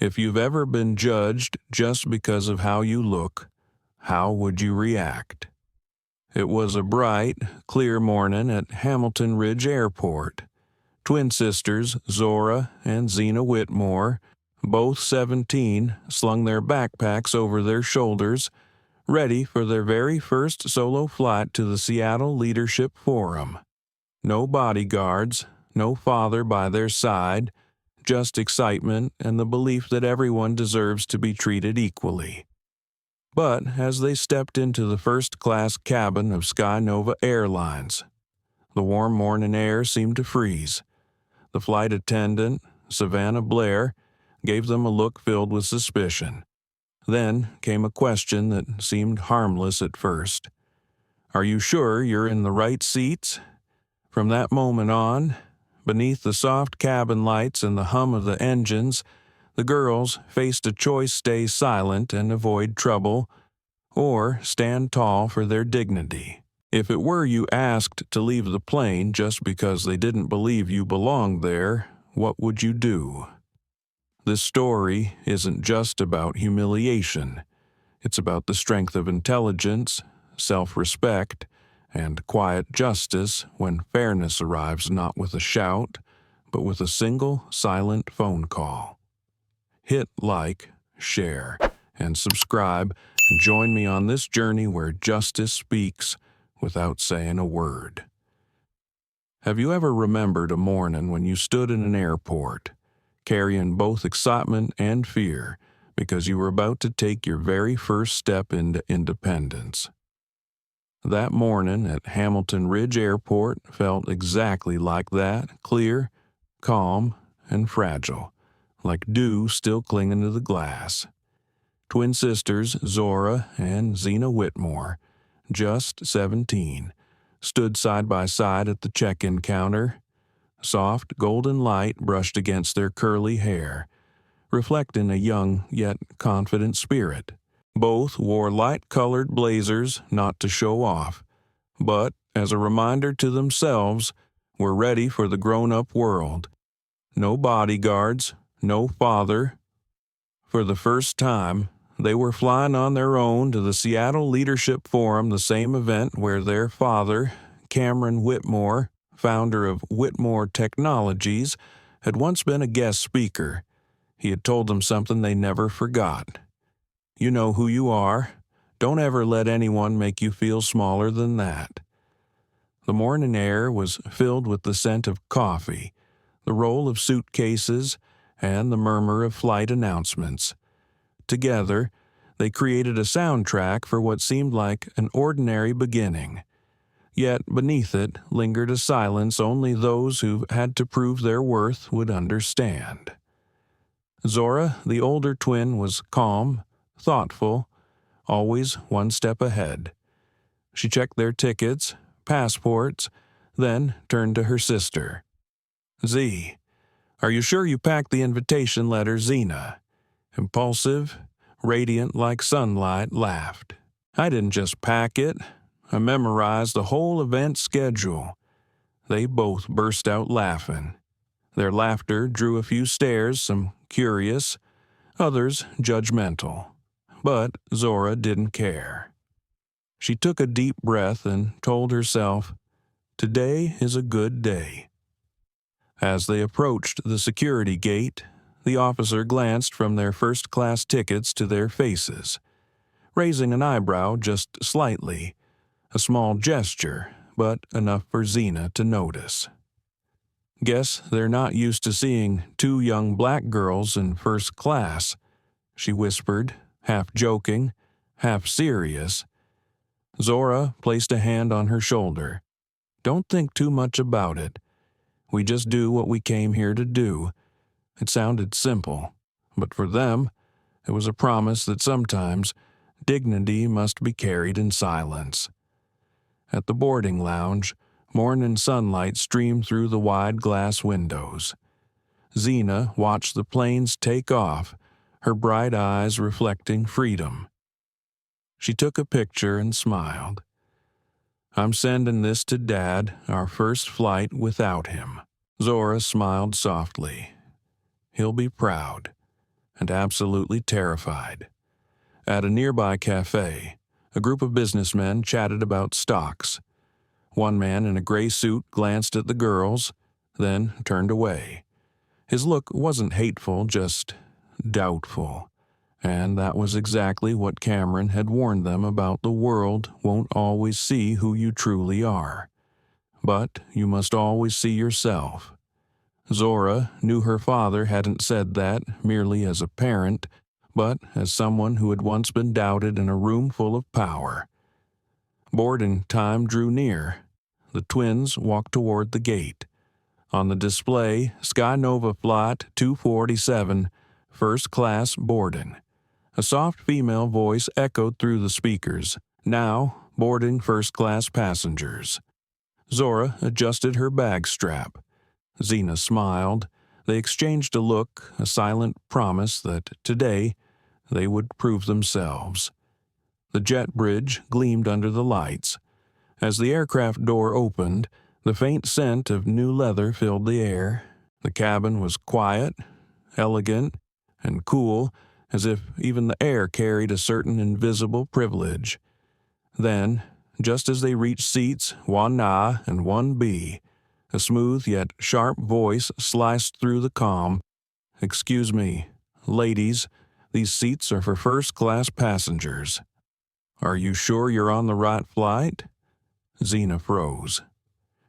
If you've ever been judged just because of how you look, how would you react? It was a bright, clear morning at Hamilton Ridge Airport. Twin sisters Zora and Zena Whitmore, both 17, slung their backpacks over their shoulders, ready for their very first solo flight to the Seattle Leadership Forum. No bodyguards, no father by their side, just excitement and the belief that everyone deserves to be treated equally. But as they stepped into the first-class cabin of SkyNova Airlines, the warm morning air seemed to freeze. The flight attendant, Savannah Blair, gave them a look filled with suspicion. Then came a question that seemed harmless at first. "Are you sure you're in the right seats?" From that moment on, beneath the soft cabin lights and the hum of the engines, the girls faced a choice: stay silent and avoid trouble, or stand tall for their dignity. If it were you asked to leave the plane just because they didn't believe you belonged there, what would you do? This story isn't just about humiliation. It's about the strength of intelligence, self-respect, and quiet justice when fairness arrives not with a shout, but with a single silent phone call. Hit like, share, and subscribe, and join me on this journey where justice speaks without saying a word. Have you ever remembered a morning when you stood in an airport, carrying both excitement and fear because you were about to take your very first step into independence? That morning at Hamilton Ridge Airport felt exactly like that, clear, calm, and fragile, like dew still clinging to the glass. Twin sisters Zora and Zena Whitmore, just 17, stood side by side at the check-in counter. Soft golden light brushed against their curly hair, reflecting a young yet confident spirit. Both wore light-colored blazers not to show off, but as a reminder to themselves, were ready for the grown-up world. No bodyguards, no father. For the first time, they were flying on their own to the Seattle Leadership Forum, the same event where their father, Cameron Whitmore, founder of Whitmore Technologies, had once been a guest speaker. He had told them something they never forgot. "You know who you are. Don't ever let anyone make you feel smaller than that." The morning air was filled with the scent of coffee, the roll of suitcases, and the murmur of flight announcements. Together, they created a soundtrack for what seemed like an ordinary beginning. Yet beneath it lingered a silence only those who had to prove their worth would understand. Zora, the older twin, was calm, thoughtful, always one step ahead. She checked their tickets, passports, then turned to her sister. "Z, are you sure you packed the invitation letter?" Zena, impulsive, radiant like sunlight, laughed. "I didn't just pack it. I memorized the whole event schedule." They both burst out laughing. Their laughter drew a few stares, some curious, others judgmental. But Zora didn't care. She took a deep breath and told herself, "Today is a good day." As they approached the security gate, the officer glanced from their first-class tickets to their faces, raising an eyebrow just slightly, a small gesture, but enough for Zena to notice. "Guess they're not used to seeing two young black girls in first class," she whispered, half joking, half serious. Zora placed a hand on her shoulder. "Don't think too much about it. We just do what we came here to do." It sounded simple, but for them, it was a promise that sometimes dignity must be carried in silence. At the boarding lounge, morning sunlight streamed through the wide glass windows. Zena watched the planes take off, her bright eyes reflecting freedom. She took a picture and smiled. "I'm sending this to Dad, our first flight without him." Zora smiled softly. "He'll be proud." and absolutely terrified. At a nearby cafe, a group of businessmen chatted about stocks. One man in a gray suit glanced at the girls, then turned away. His look wasn't hateful, just doubtful. And that was exactly what Cameron had warned them about. The world won't always see who you truly are. But you must always see yourself. Zora knew her father hadn't said that merely as a parent, but as someone who had once been doubted in a room full of power. Boarding time drew near. The twins walked toward the gate. On the display, Sky Nova Flight 247, first class boarding. A soft female voice echoed through the speakers, now boarding first-class passengers. Zora adjusted her bag strap. Xena smiled. They exchanged a look, a silent promise that today they would prove themselves. The jet bridge gleamed under the lights. As the aircraft door opened, the faint scent of new leather filled the air. The cabin was quiet, elegant, and cool, as if even the air carried a certain invisible privilege. Then, just as they reached seats 1A and 1B, a smooth yet sharp voice sliced through the calm. "Excuse me, ladies, these seats are for first-class passengers." "Are you sure you're on the right flight?" Xena froze.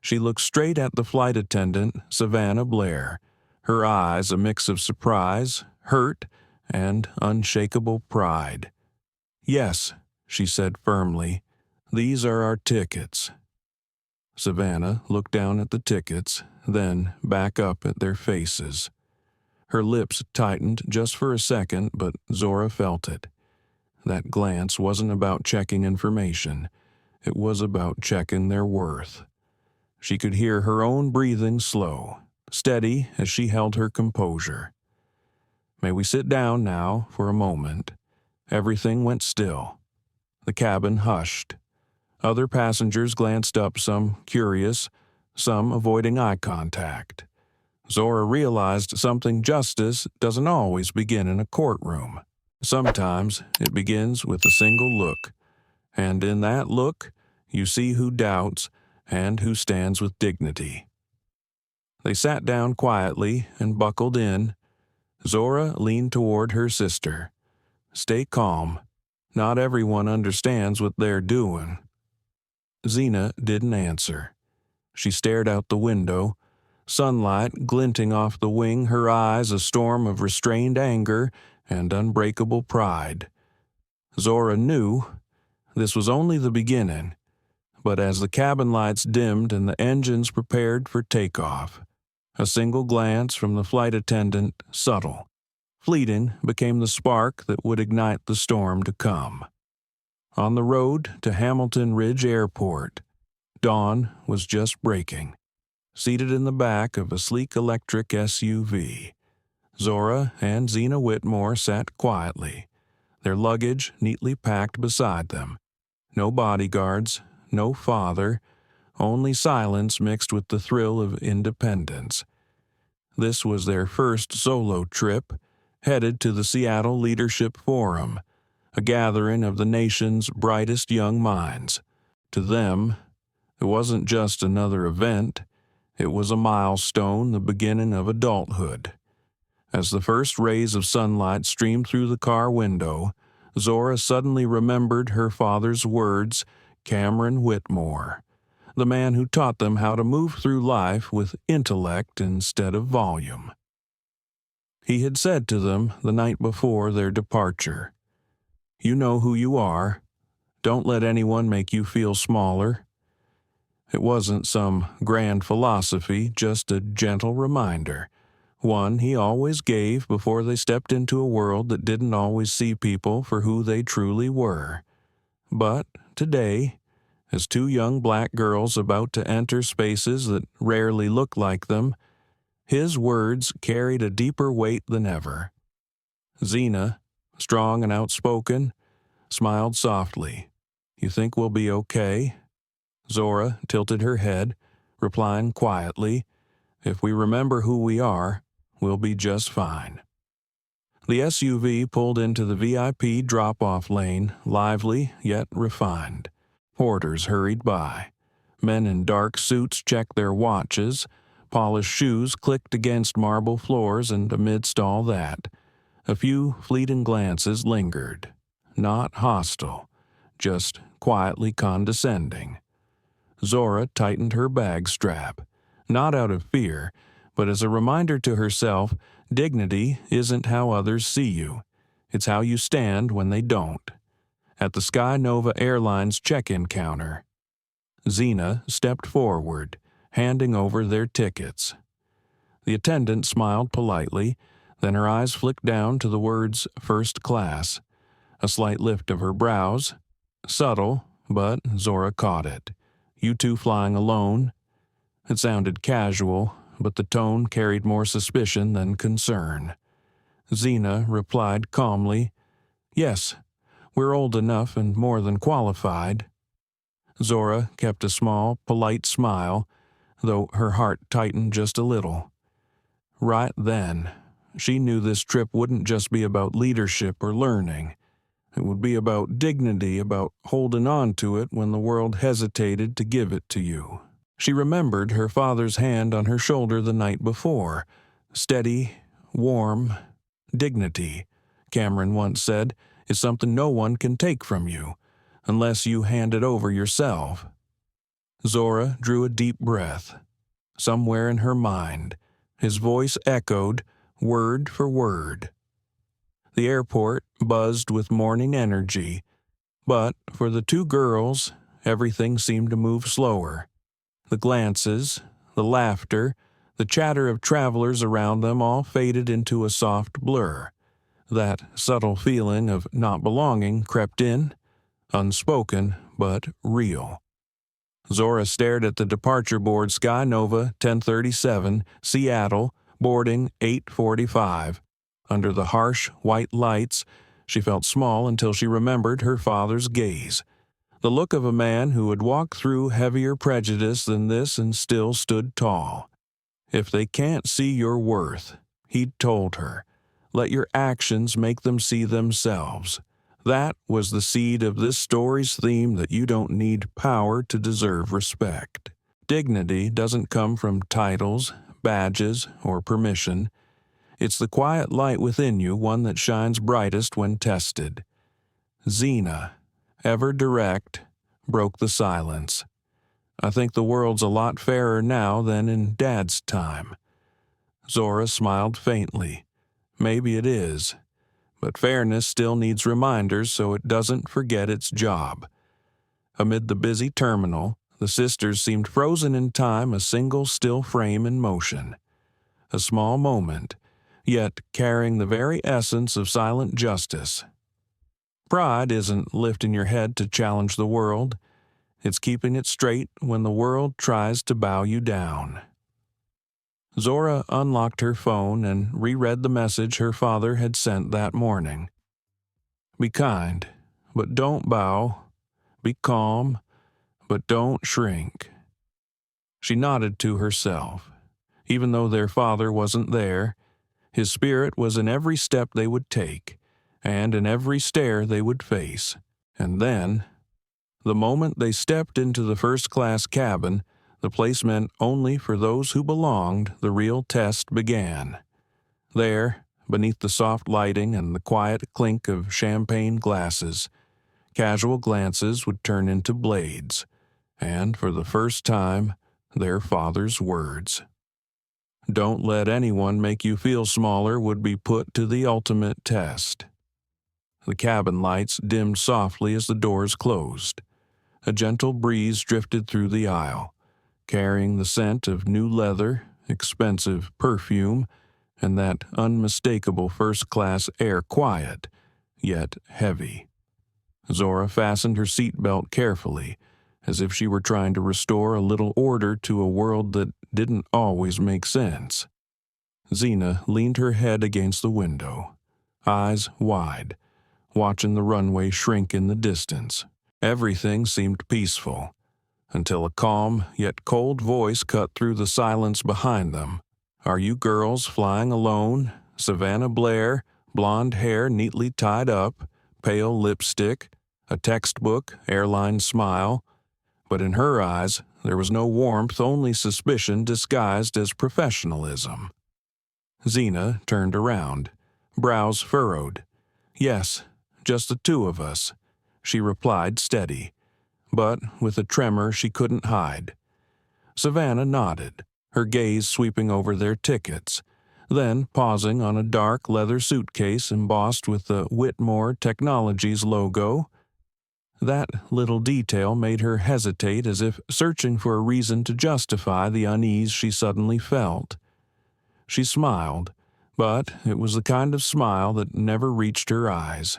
She looked straight at the flight attendant, Savannah Blair, her eyes a mix of surprise, hurt, and unshakable pride. "Yes," she said firmly, "these are our tickets." Savannah looked down at the tickets, then back up at their faces. Her lips tightened just for a second, but Zora felt it. That glance wasn't about checking information. It was about checking their worth. She could hear her own breathing slow, steady as she held her composure. "May we sit down now for a moment?" Everything went still. The cabin hushed. Other passengers glanced up, some curious, some avoiding eye contact. Zora realized something: justice doesn't always begin in a courtroom. Sometimes it begins with a single look, and in that look, you see who doubts and who stands with dignity. They sat down quietly and buckled in. Zora leaned toward her sister. "Stay calm. Not everyone understands what they're doing." Xena didn't answer. She stared out the window, sunlight glinting off the wing, her eyes a storm of restrained anger and unbreakable pride. Zora knew this was only the beginning, but as the cabin lights dimmed and the engines prepared for takeoff, a single glance from the flight attendant, subtle, fleeting, became the spark that would ignite the storm to come. On the road to Hamilton Ridge Airport, dawn was just breaking. Seated in the back of a sleek electric SUV, Zora and Xena Whitmore sat quietly, their luggage neatly packed beside them. No bodyguards, no father, only silence mixed with the thrill of independence. This was their first solo trip, headed to the Seattle Leadership Forum, a gathering of the nation's brightest young minds. To them, it wasn't just another event. It was a milestone, the beginning of adulthood. As the first rays of sunlight streamed through the car window, Zora suddenly remembered her father's words, Cameron Whitmore, the man who taught them how to move through life with intellect instead of volume. He had said to them the night before their departure, "You know who you are. Don't let anyone make you feel smaller." It wasn't some grand philosophy, just a gentle reminder, one he always gave before they stepped into a world that didn't always see people for who they truly were. But today, as two young black girls about to enter spaces that rarely looked like them, his words carried a deeper weight than ever. Xena, strong and outspoken, smiled softly. "You think we'll be okay?" Zora tilted her head, replying quietly, "If we remember who we are, we'll be just fine." The SUV pulled into the VIP drop-off lane, lively yet refined. Porters hurried by. Men in dark suits checked their watches. Polished shoes clicked against marble floors, and amidst all that, a few fleeting glances lingered. Not hostile, just quietly condescending. Zora tightened her bag strap, not out of fear, but as a reminder to herself, dignity isn't how others see you. It's how you stand when they don't. At the Sky Nova Airlines check-in counter, Zena stepped forward, handing over their tickets. The attendant smiled politely, then her eyes flicked down to the words "first class." A slight lift of her brows. Subtle, but Zora caught it. "You two flying alone?" It sounded casual, but the tone carried more suspicion than concern. Zena replied calmly, "Yes, we're old enough and more than qualified." Zora kept a small, polite smile, though her heart tightened just a little. Right then, she knew this trip wouldn't just be about leadership or learning. It would be about dignity, about holding on to it when the world hesitated to give it to you. She remembered her father's hand on her shoulder the night before. Steady, warm, dignity, Cameron once said, is something no one can take from you, unless you hand it over yourself. Zora drew a deep breath. Somewhere in her mind, his voice echoed, word for word. The airport buzzed with morning energy, but for the two girls, everything seemed to move slower. The glances, the laughter, the chatter of travelers around them all faded into a soft blur. That subtle feeling of not belonging crept in, unspoken but real. Zora stared at the departure board Sky Nova 1037, Seattle, boarding 8:45. Under the harsh, white lights, she felt small until she remembered her father's gaze. The look of a man who had walked through heavier prejudice than this and still stood tall. "If they can't see your worth," he'd told her, "let your actions make them see themselves." That was the seed of this story's theme, that you don't need power to deserve respect. Dignity doesn't come from titles, badges, or permission. It's the quiet light within you, one that shines brightest when tested. Zena, ever direct, broke the silence. "I think the world's a lot fairer now than in Dad's time." Zora smiled faintly. "Maybe it is. But fairness still needs reminders so it doesn't forget its job." Amid the busy terminal, the sisters seemed frozen in time, a single still frame in motion. A small moment, yet carrying the very essence of silent justice. Pride isn't lifting your head to challenge the world. It's keeping it straight when the world tries to bow you down. Zora unlocked her phone and reread the message her father had sent that morning. "Be kind, but don't bow. Be calm, but don't shrink." She nodded to herself. Even though their father wasn't there, his spirit was in every step they would take, and in every stare they would face. And then, the moment they stepped into the first-class cabin, the place meant only for those who belonged, the real test began. There, beneath the soft lighting and the quiet clink of champagne glasses, casual glances would turn into blades, and for the first time, their father's words. "Don't let anyone make you feel smaller" would be put to the ultimate test. The cabin lights dimmed softly as the doors closed. A gentle breeze drifted through the aisle, carrying the scent of new leather, expensive perfume, and that unmistakable first-class air, quiet, yet heavy. Zora fastened her seatbelt carefully, as if she were trying to restore a little order to a world that didn't always make sense. Zena leaned her head against the window, eyes wide, watching the runway shrink in the distance. Everything seemed peaceful, until a calm yet cold voice cut through the silence behind them. "Are you girls flying alone? Savannah Blair, blonde hair neatly tied up, pale lipstick, a textbook airline smile, but in her eyes there was no warmth, only suspicion disguised as professionalism. Zena turned around, brows furrowed. "Yes, just the two of us," she replied steady, but with a tremor she couldn't hide. Savannah nodded, her gaze sweeping over their tickets, then pausing on a dark leather suitcase embossed with the Whitmore Technologies logo. That little detail made her hesitate, as if searching for a reason to justify the unease she suddenly felt. She smiled, but it was the kind of smile that never reached her eyes.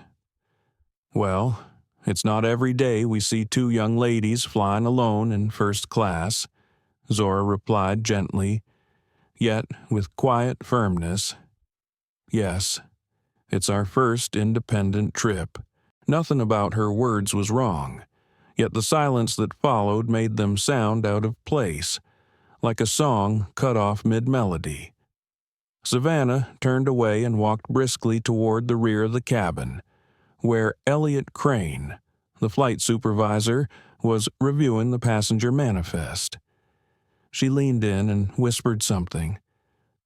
"Well, it's not every day we see two young ladies flying alone in first class," Zora replied gently, yet with quiet firmness. "Yes, it's our first independent trip." Nothing about her words was wrong, yet the silence that followed made them sound out of place, like a song cut off mid-melody. Savannah turned away and walked briskly toward the rear of the cabin, where Elliot Crane, the flight supervisor, was reviewing the passenger manifest. She leaned in and whispered something.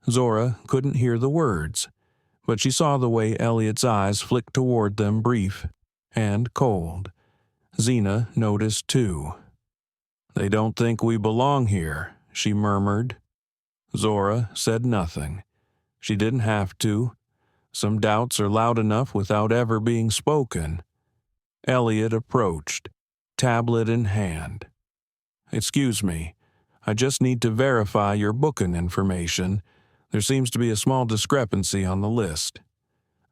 Zora couldn't hear the words, but she saw the way Elliot's eyes flicked toward them, brief and cold. Zena noticed too. "They don't think we belong here," she murmured. Zora said nothing. She didn't have to. Some doubts are loud enough without ever being spoken. Elliot approached, tablet in hand. "Excuse me, I just need to verify your booking information. There seems to be a small discrepancy on the list."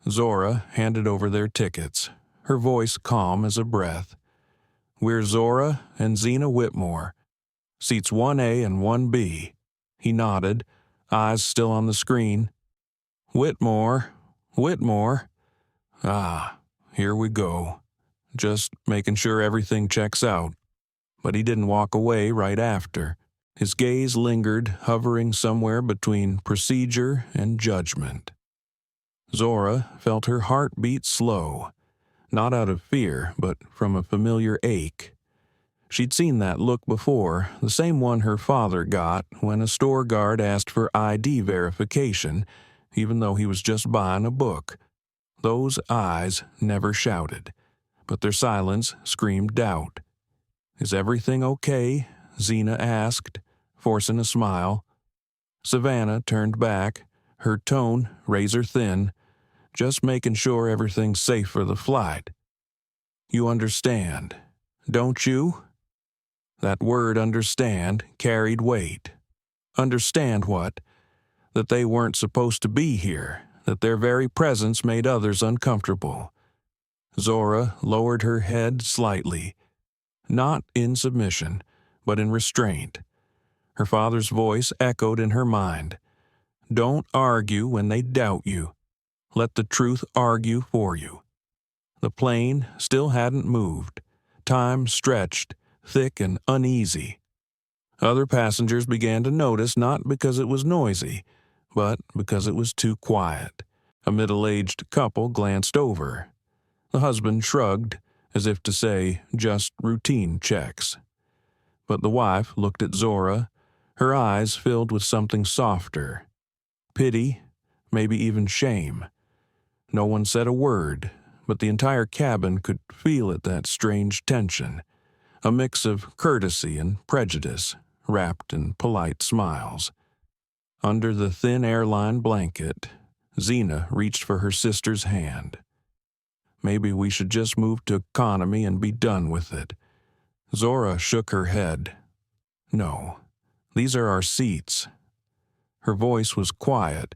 Zora handed over their tickets, her voice calm as a breath. "We're Zora and Zena Whitmore. Seats 1A and 1B. He nodded, eyes still on the screen. "Whitmore. Ah, here we go. Just making sure everything checks out." But he didn't walk away right after. His gaze lingered, hovering somewhere between procedure and judgment. Zora felt her heart beat slow, not out of fear, but from a familiar ache. She'd seen that look before, the same one her father got when a store guard asked for ID verification, even though he was just buying a book. Those eyes never shouted, but their silence screamed doubt. "Is everything okay?" Zena asked, forcing a smile. Savannah turned back, her tone razor thin, "Just making sure everything's safe for the flight. You understand, don't you?" That word "understand" carried weight. Understand what? That they weren't supposed to be here, that their very presence made others uncomfortable. Zora lowered her head slightly, not in submission, but in restraint. Her father's voice echoed in her mind. "Don't argue when they doubt you. Let the truth argue for you." The plane still hadn't moved. Time stretched, thick and uneasy. Other passengers began to notice, not because it was noisy, but because it was too quiet. A middle-aged couple glanced over. The husband shrugged, as if to say, just routine checks. But the wife looked at Zora, her eyes filled with something softer. Pity, maybe even shame. No one said a word, but the entire cabin could feel it, that strange tension, a mix of courtesy and prejudice, wrapped in polite smiles. Under the thin airline blanket, Zena reached for her sister's hand. "Maybe we should just move to economy and be done with it." Zora shook her head. "No, these are our seats." Her voice was quiet,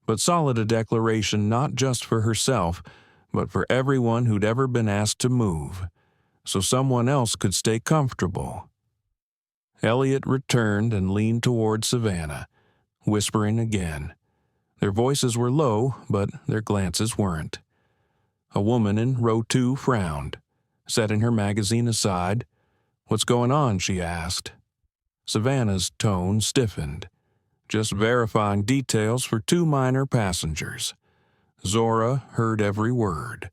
but solid, a declaration not just for herself, but for everyone who'd ever been asked to move, so someone else could stay comfortable. Elliot returned and leaned toward Savannah, whispering again. Their voices were low, but their glances weren't. A woman in row 2 frowned, setting her magazine aside. "What's going on?" she asked. Savannah's tone stiffened. "Just verifying details for 2 minor passengers." Zora heard every word.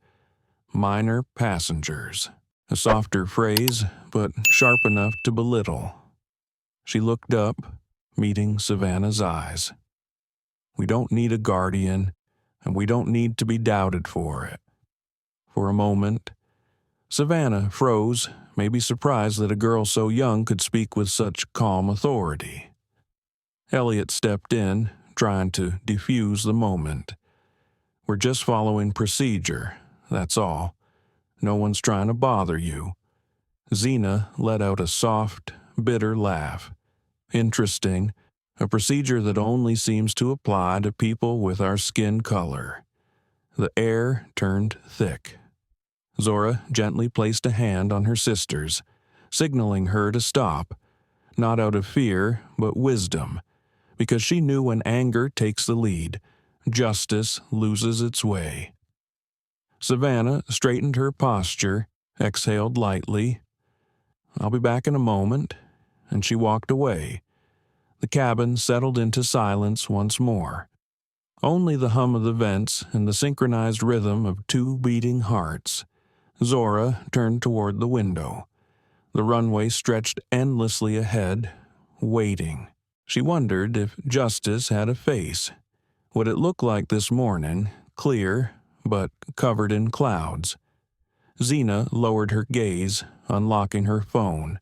Minor passengers. A softer phrase, but sharp enough to belittle. She looked up, meeting Savannah's eyes. We don't need a guardian, and we don't need to be doubted for it. For a moment, Savannah froze, maybe surprised that a girl so young could speak with such calm authority. Elliot stepped in, trying to defuse the moment. We're just following procedure, that's all. No one's trying to bother you. Zena let out a soft, bitter laugh. Interesting, a procedure that only seems to apply to people with our skin color. The air turned thick. Zora gently placed a hand on her sister's, signaling her to stop, not out of fear, but wisdom, because she knew when anger takes the lead, justice loses its way. Savannah straightened her posture, exhaled lightly. I'll be back in a moment, and she walked away. The cabin settled into silence once more. Only the hum of the vents and the synchronized rhythm of two beating hearts. Zora turned toward the window. The runway stretched endlessly ahead, waiting. She wondered if justice had a face. What it looked like this morning, clear, but covered in clouds. Zena lowered her gaze, unlocking her phone.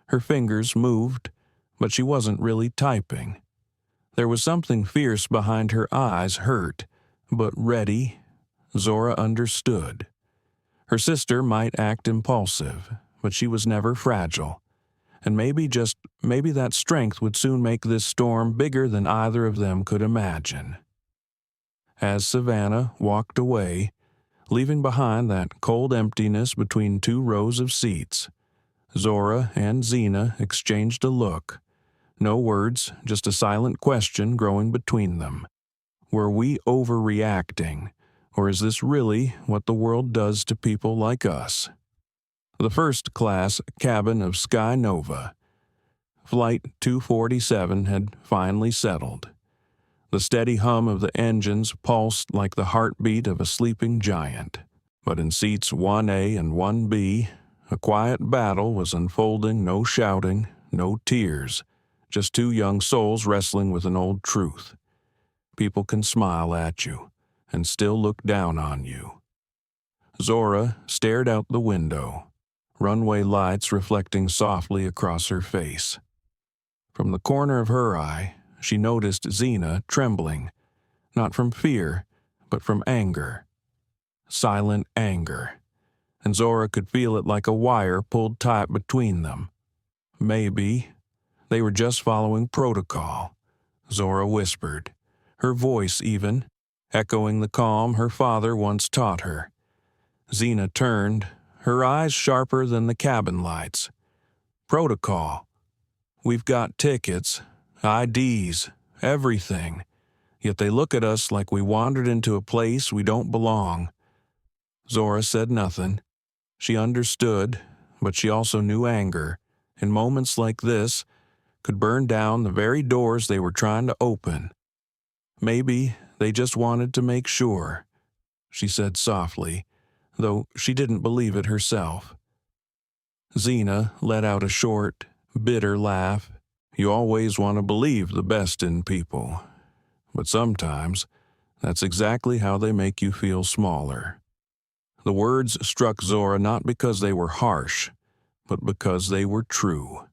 Her fingers moved, but she wasn't really typing. There was something fierce behind her eyes, hurt, but ready. Zora understood. Her sister might act impulsive, but she was never fragile. And maybe that strength would soon make this storm bigger than either of them could imagine. As Savannah walked away, leaving behind that cold emptiness between two rows of seats, Zora and Zena exchanged a look. No words, just a silent question growing between them. Were we overreacting, or is this really what the world does to people like us? The first-class cabin of Sky Nova. Flight 247 had finally settled. The steady hum of the engines pulsed like the heartbeat of a sleeping giant. But in seats 1A and 1B, a quiet battle was unfolding, no shouting, no tears, just two young souls wrestling with an old truth. People can smile at you and still look down on you. Zora stared out the window, runway lights reflecting softly across her face. From the corner of her eye, she noticed Zena trembling, not from fear, but from anger. Silent anger. And Zora could feel it like a wire pulled tight between them. Maybe they were just following protocol, Zora whispered, her voice even, echoing the calm her father once taught her. Zena turned, her eyes sharper than the cabin lights. Protocol. We've got tickets, IDs, everything. Yet they look at us like we wandered into a place we don't belong. Zora said nothing. She understood, but she also knew anger, in moments like this, could burn down the very doors they were trying to open. Maybe they just wanted to make sure, she said softly, though she didn't believe it herself. Zena let out a short, bitter laugh. You always want to believe the best in people, but sometimes that's exactly how they make you feel smaller. The words struck Zora not because they were harsh, but because they were true.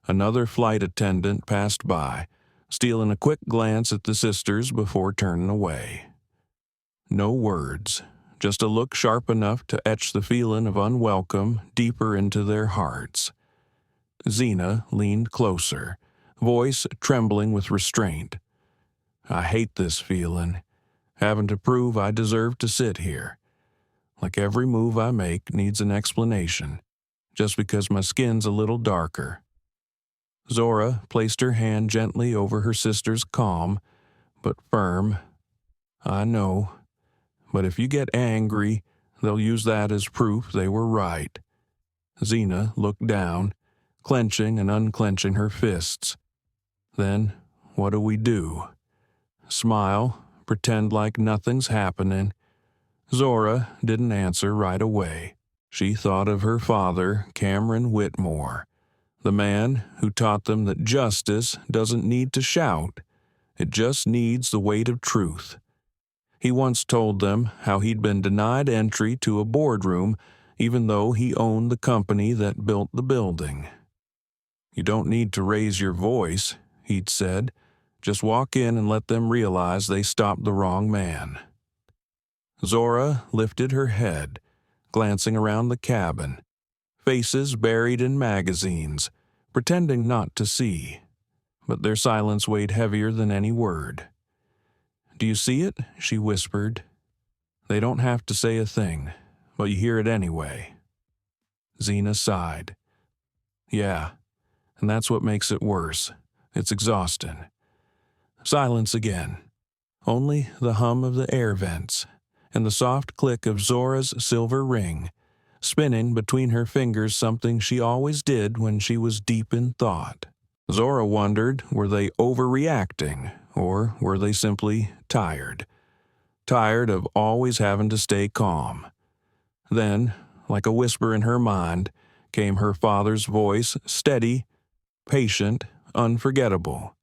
Another flight attendant passed by, stealing a quick glance at the sisters before turning away. No words, just a look sharp enough to etch the feeling of unwelcome deeper into their hearts. Zena leaned closer, voice trembling with restraint. I hate this feeling, having to prove I deserve to sit here. Like every move I make needs an explanation, just because my skin's a little darker. Zora placed her hand gently over her sister's calm, but firm. I know, but if you get angry, they'll use that as proof they were right. Zena looked down, clenching and unclenching her fists. Then, what do we do? Smile, pretend like nothing's happening. Zora didn't answer right away. She thought of her father, Cameron Whitmore, the man who taught them that justice doesn't need to shout, it just needs the weight of truth. He once told them how he'd been denied entry to a boardroom even though he owned the company that built the building. "You don't need to raise your voice," he'd said. "Just walk in and let them realize they stopped the wrong man." Zora lifted her head, glancing around the cabin, faces buried in magazines, pretending not to see. But their silence weighed heavier than any word. "Do you see it?" she whispered. "They don't have to say a thing, but you hear it anyway." Zena sighed. "Yeah, and that's what makes it worse. It's exhausting." Silence again. Only the hum of the air vents and the soft click of Zora's silver ring, spinning between her fingers something she always did when she was deep in thought. Zora wondered, were they overreacting, or were they simply tired? Tired of always having to stay calm. Then, like a whisper in her mind, came her father's voice, steady, patient, unforgettable.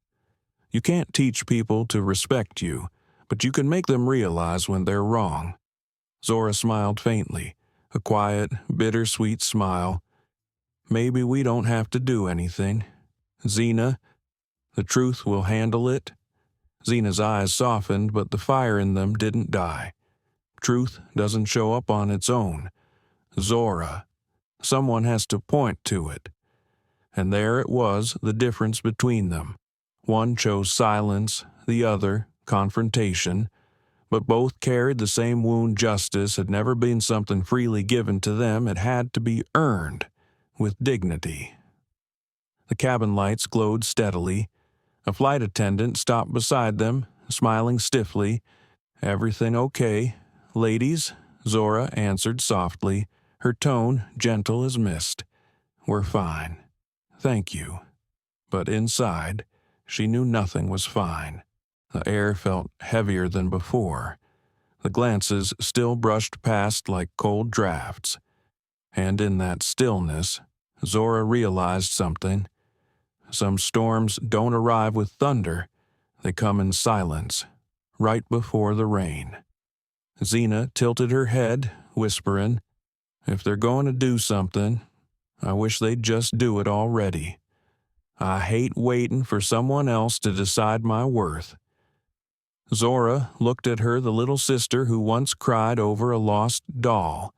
"You can't teach people to respect you, but you can make them realize when they're wrong." Zora smiled faintly, a quiet, bittersweet smile. "Maybe we don't have to do anything. Zena, the truth will handle it." Zena's eyes softened, but the fire in them didn't die. Truth doesn't show up on its own. Zora. Someone has to point to it. And there it was, the difference between them. One chose silence, the other confrontation, but both carried the same wound. Justice had never been something freely given to them. It had to be earned with dignity. The cabin lights glowed steadily. A flight attendant stopped beside them, smiling stiffly. "Everything okay, ladies?" Zora answered softly, her tone gentle as mist. "We're fine. Thank you." But inside, she knew nothing was fine. The air felt heavier than before. The glances still brushed past like cold drafts. And in that stillness, Zora realized something. Some storms don't arrive with thunder. They come in silence, right before the rain. Zena tilted her head, whispering, "If they're going to do something, I wish they'd just do it already. I hate waiting for someone else to decide my worth." Zora looked at her, the little sister who once cried over a lost doll,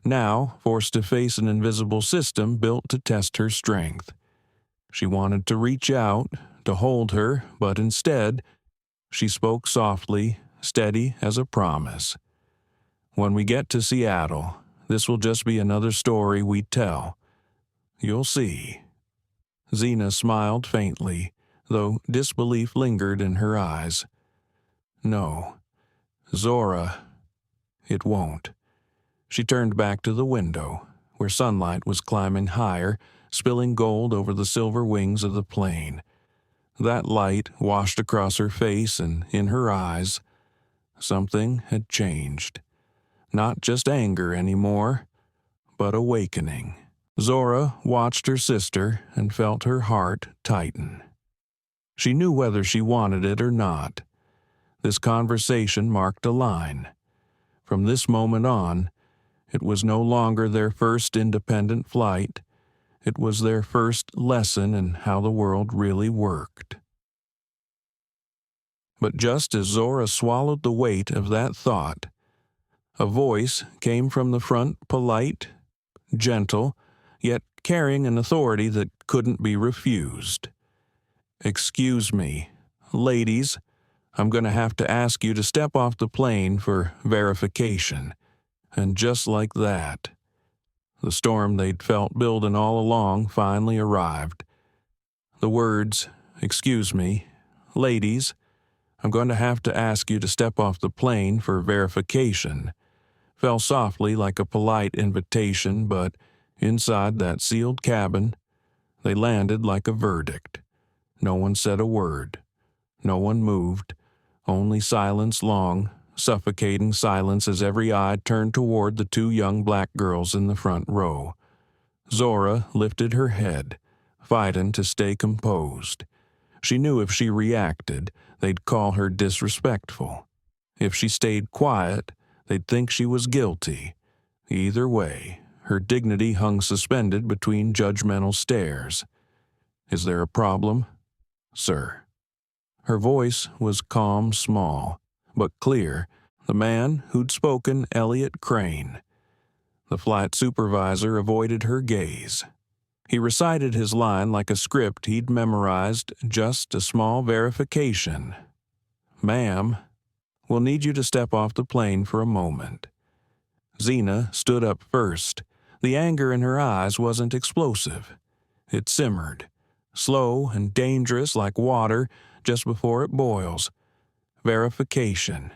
now forced to face an invisible system built to test her strength. She wanted to reach out, to hold her, but instead, she spoke softly, steady as a promise. "When we get to Seattle, this will just be another story we tell. You'll see." Zena smiled faintly, though disbelief lingered in her eyes. "No, Zora, it won't." She turned back to the window, where sunlight was climbing higher, spilling gold over the silver wings of the plane. That light washed across her face and in her eyes. Something had changed. Not just anger anymore, but awakening. Zora watched her sister and felt her heart tighten. She knew whether she wanted it or not. This conversation marked a line. From this moment on, it was no longer their first independent flight. It was their first lesson in how the world really worked. But just as Zora swallowed the weight of that thought, a voice came from the front, polite, gentle, yet carrying an authority that couldn't be refused. "Excuse me, ladies, I'm going to have to ask you to step off the plane for verification." And just like that, the storm they'd felt building all along finally arrived. The words, "Excuse me, ladies, I'm going to have to ask you to step off the plane for verification," fell softly like a polite invitation, but inside that sealed cabin, they landed like a verdict. No one said a word. No one moved. Only silence long, suffocating silence as every eye turned toward the two young black girls in the front row. Zora lifted her head, fighting to stay composed. She knew if she reacted, they'd call her disrespectful. If she stayed quiet, they'd think she was guilty. Either way, her dignity hung suspended between judgmental stares. "Is there a problem, sir?" Her voice was calm, small, but clear. The man who'd spoken, Elliot Crane. The flight supervisor avoided her gaze. He recited his line like a script he'd memorized, just a small verification. "Ma'am, we'll need you to step off the plane for a moment." Zena stood up first. The anger in her eyes wasn't explosive. It simmered, slow and dangerous like water just before it boils. Verification.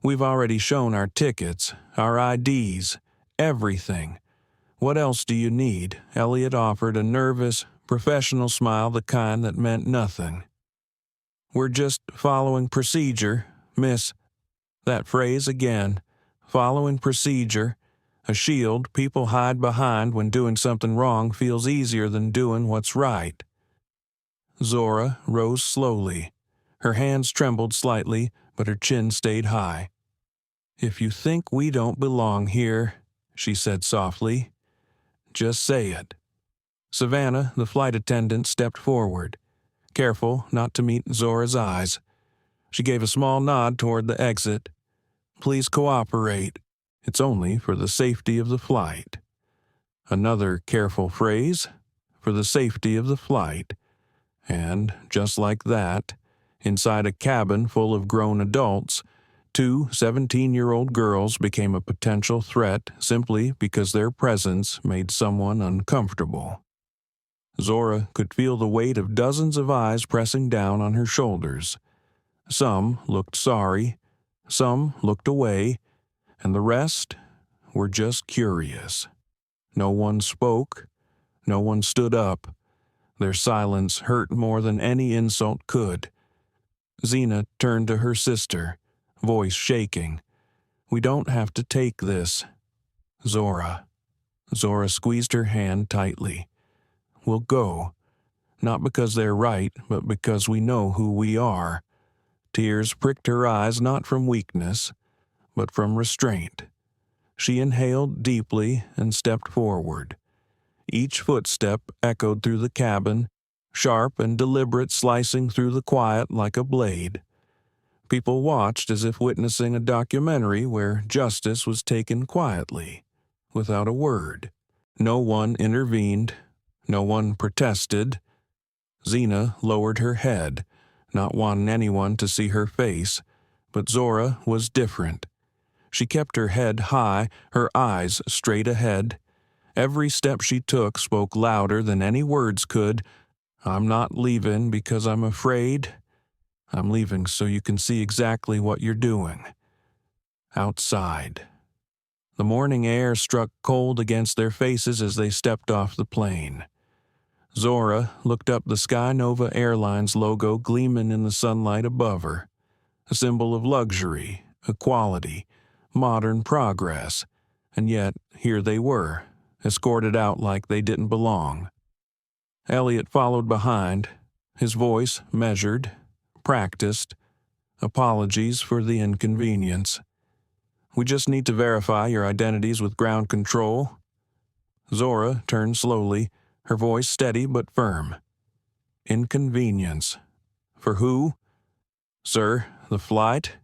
"We've already shown our tickets, our IDs, everything. What else do you need?" Elliot offered a nervous, professional smile, the kind that meant nothing. "We're just following procedure, miss." That phrase again, following procedure. A shield people hide behind when doing something wrong feels easier than doing what's right. Zora rose slowly. Her hands trembled slightly, but her chin stayed high. "If you think we don't belong here," she said softly, "just say it." Savannah, the flight attendant, stepped forward, careful not to meet Zora's eyes. She gave a small nod toward the exit. "Please cooperate. It's only for the safety of the flight." Another careful phrase, "for the safety of the flight." And just like that, inside a cabin full of grown adults, two 17-year-old girls became a potential threat simply because their presence made someone uncomfortable. Zora could feel the weight of dozens of eyes pressing down on her shoulders. Some looked sorry, some looked away, and the rest were just curious. No one spoke, no one stood up. Their silence hurt more than any insult could. Zena turned to her sister, voice shaking. "We don't have to take this, Zora." Zora squeezed her hand tightly. "We'll go, not because they're right, but because we know who we are." Tears pricked her eyes, not from weakness, but from restraint. She inhaled deeply and stepped forward. Each footstep echoed through the cabin, sharp and deliberate, slicing through the quiet like a blade. People watched as if witnessing a documentary where justice was taken quietly, without a word. No one intervened. No one protested. Zena lowered her head, not wanting anyone to see her face, but Zora was different. She kept her head high, her eyes straight ahead. Every step she took spoke louder than any words could. "I'm not leaving because I'm afraid. I'm leaving so you can see exactly what you're doing." Outside. The morning air struck cold against their faces as they stepped off the plane. Zora looked up, the Sky Nova Airlines logo gleaming in the sunlight above her. A symbol of luxury, equality, modern progress. And yet, here they were, escorted out like they didn't belong. Elliot followed behind, his voice measured, practiced. "Apologies for the inconvenience. We just need to verify your identities with ground control." Zora turned slowly, her voice steady but firm. "Inconvenience. For who? Sir, the flight?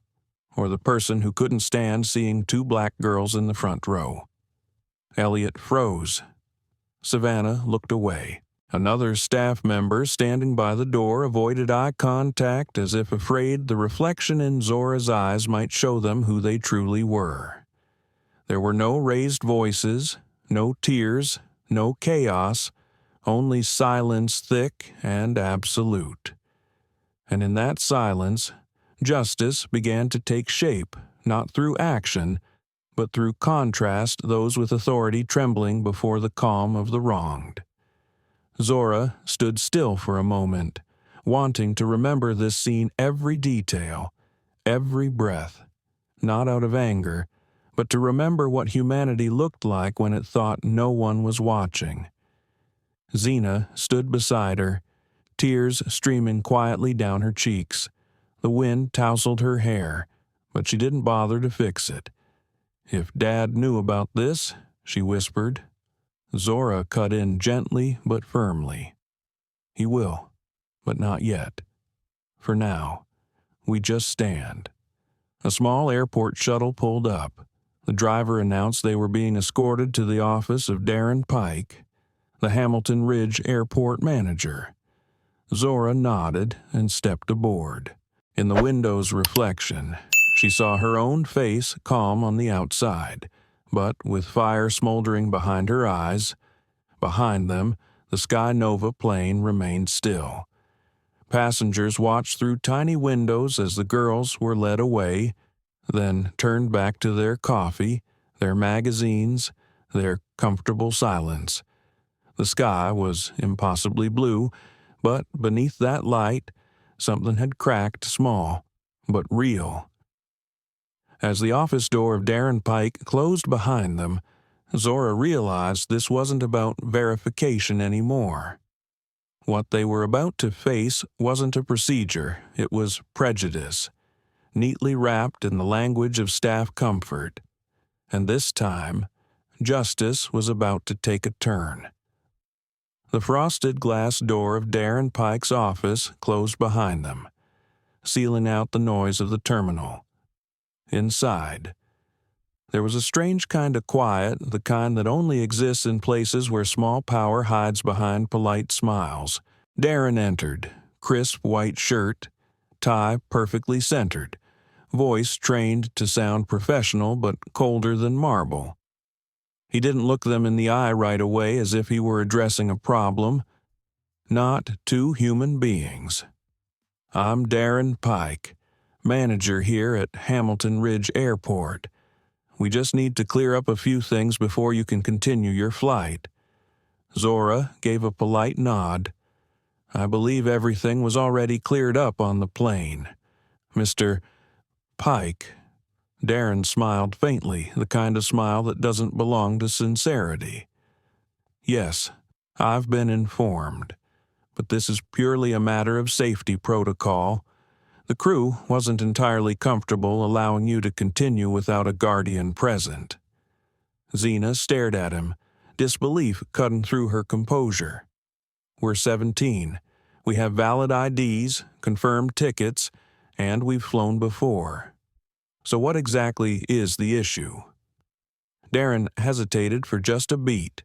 Or the person who couldn't stand seeing two black girls in the front row?" Elliot froze. Savannah looked away. Another staff member standing by the door avoided eye contact as if afraid the reflection in Zora's eyes might show them who they truly were. There were no raised voices, no tears, no chaos, only silence thick and absolute. And in that silence, justice began to take shape, not through action, but through contrast, those with authority trembling before the calm of the wronged. Zora stood still for a moment, wanting to remember this scene, every detail. every breath, not out of anger, but to remember what humanity looked like when it thought no one was watching. Zena stood beside her, tears streaming quietly down her cheeks. The wind tousled her hair, but she didn't bother to fix it. "If Dad knew about this," she whispered. Zora cut in gently but firmly. "He will, but not yet. For now, we just stand." A small airport shuttle pulled up. The driver announced they were being escorted to the office of Darren Pike, the Hamilton Ridge Airport manager. Zora nodded and stepped aboard. In the window's reflection, she saw her own face calm on the outside, but with fire smoldering behind her eyes. Behind them, the Sky Nova plane remained still. Passengers watched through tiny windows as the girls were led away, then turned back to their coffee, their magazines, their comfortable silence. The sky was impossibly blue, but beneath that light, something had cracked small, but real. As the office door of Darren Pike closed behind them, Zora realized this wasn't about verification anymore. What they were about to face wasn't a procedure, it was prejudice, neatly wrapped in the language of staff comfort. And this time, justice was about to take a turn. The frosted glass door of Darren Pike's office closed behind them, sealing out the noise of the terminal. Inside, there was a strange kind of quiet, the kind that only exists in places where small power hides behind polite smiles. Darren entered, crisp white shirt, tie perfectly centered, voice trained to sound professional but colder than marble. He didn't look them in the eye right away as if he were addressing a problem. Not two human beings. "I'm Darren Pike, manager here at Hamilton Ridge Airport. We just need to clear up a few things before you can continue your flight." Zora gave a polite nod. "I believe everything was already cleared up on the plane. Mr. Pike." Darren smiled faintly, the kind of smile that doesn't belong to sincerity. "Yes, I've been informed, but this is purely a matter of safety protocol. The crew wasn't entirely comfortable allowing you to continue without a guardian present." Zena stared at him, disbelief cutting through her composure. "We're 17. We have valid IDs, confirmed tickets, and we've flown before. So what exactly is the issue?" Darren hesitated for just a beat,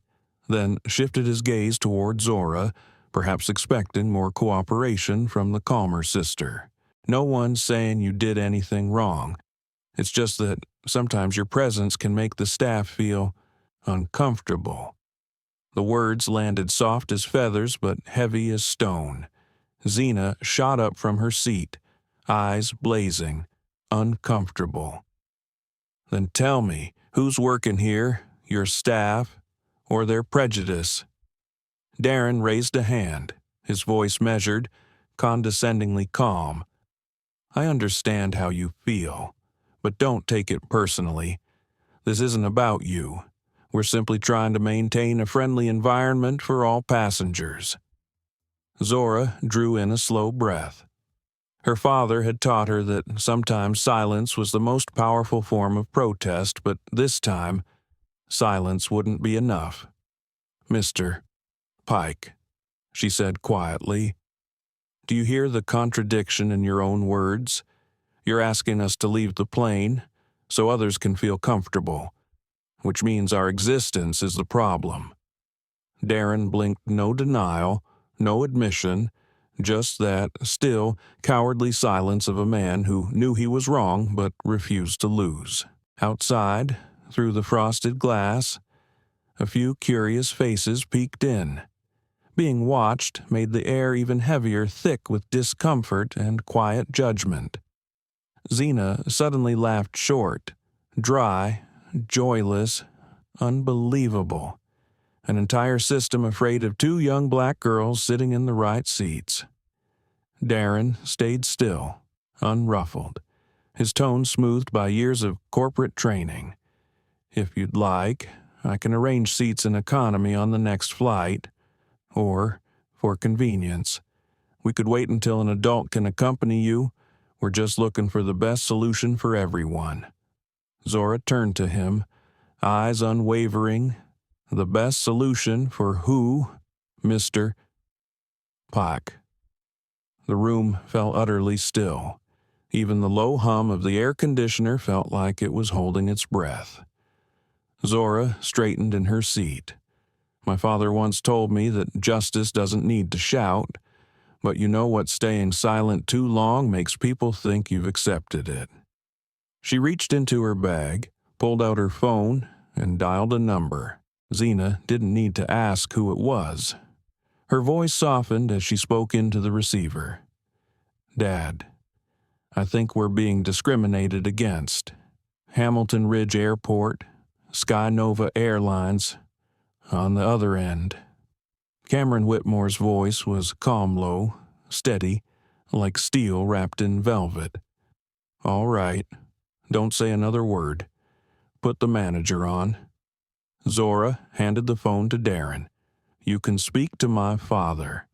then shifted his gaze toward Zora, perhaps expecting more cooperation from the calmer sister. "No one's saying you did anything wrong. It's just that sometimes your presence can make the staff feel uncomfortable." The words landed soft as feathers but heavy as stone. Zena shot up from her seat, eyes blazing, uncomfortable. "Then tell me, who's working here, your staff, or their prejudice?" Darren raised a hand, his voice measured, condescendingly calm. "I understand how you feel, but don't take it personally. This isn't about you. We're simply trying to maintain a friendly environment for all passengers." Zora drew in a slow breath. Her father had taught her that sometimes silence was the most powerful form of protest, but this time, silence wouldn't be enough. "Mr. Pike," she said quietly, "do you hear the contradiction in your own words? You're asking us to leave the plane so others can feel comfortable, which means our existence is the problem." Darren blinked no denial, no admission, just that still, cowardly silence of a man who knew he was wrong but refused to lose. Outside, through the frosted glass, a few curious faces peeked in. Being watched made the air even heavier, thick with discomfort and quiet judgment. Zena suddenly laughed short, dry, joyless, unbelievable. An entire system afraid of two young black girls sitting in the right seats. Darren stayed still, unruffled, his tone smoothed by years of corporate training. "If you'd like, I can arrange seats in economy on the next flight. Or, for convenience, we could wait until an adult can accompany you. We're just looking for the best solution for everyone." Zora turned to him, eyes unwavering. "The best solution for who, Mr. Pike?" The room fell utterly still. Even the low hum of the air conditioner felt like it was holding its breath. Zora straightened in her seat. "My father once told me that justice doesn't need to shout, but you know what staying silent too long makes people think you've accepted it." She reached into her bag, pulled out her phone, and dialed a number. Zena didn't need to ask who it was. Her voice softened as she spoke into the receiver. "Dad, I think we're being discriminated against. Hamilton Ridge Airport, Sky Nova Airlines, on the other end." Cameron Whitmore's voice was calm-low, steady, like steel wrapped in velvet. "All right. Don't say another word. Put the manager on." Zora handed the phone to Darren. "You can speak to my father."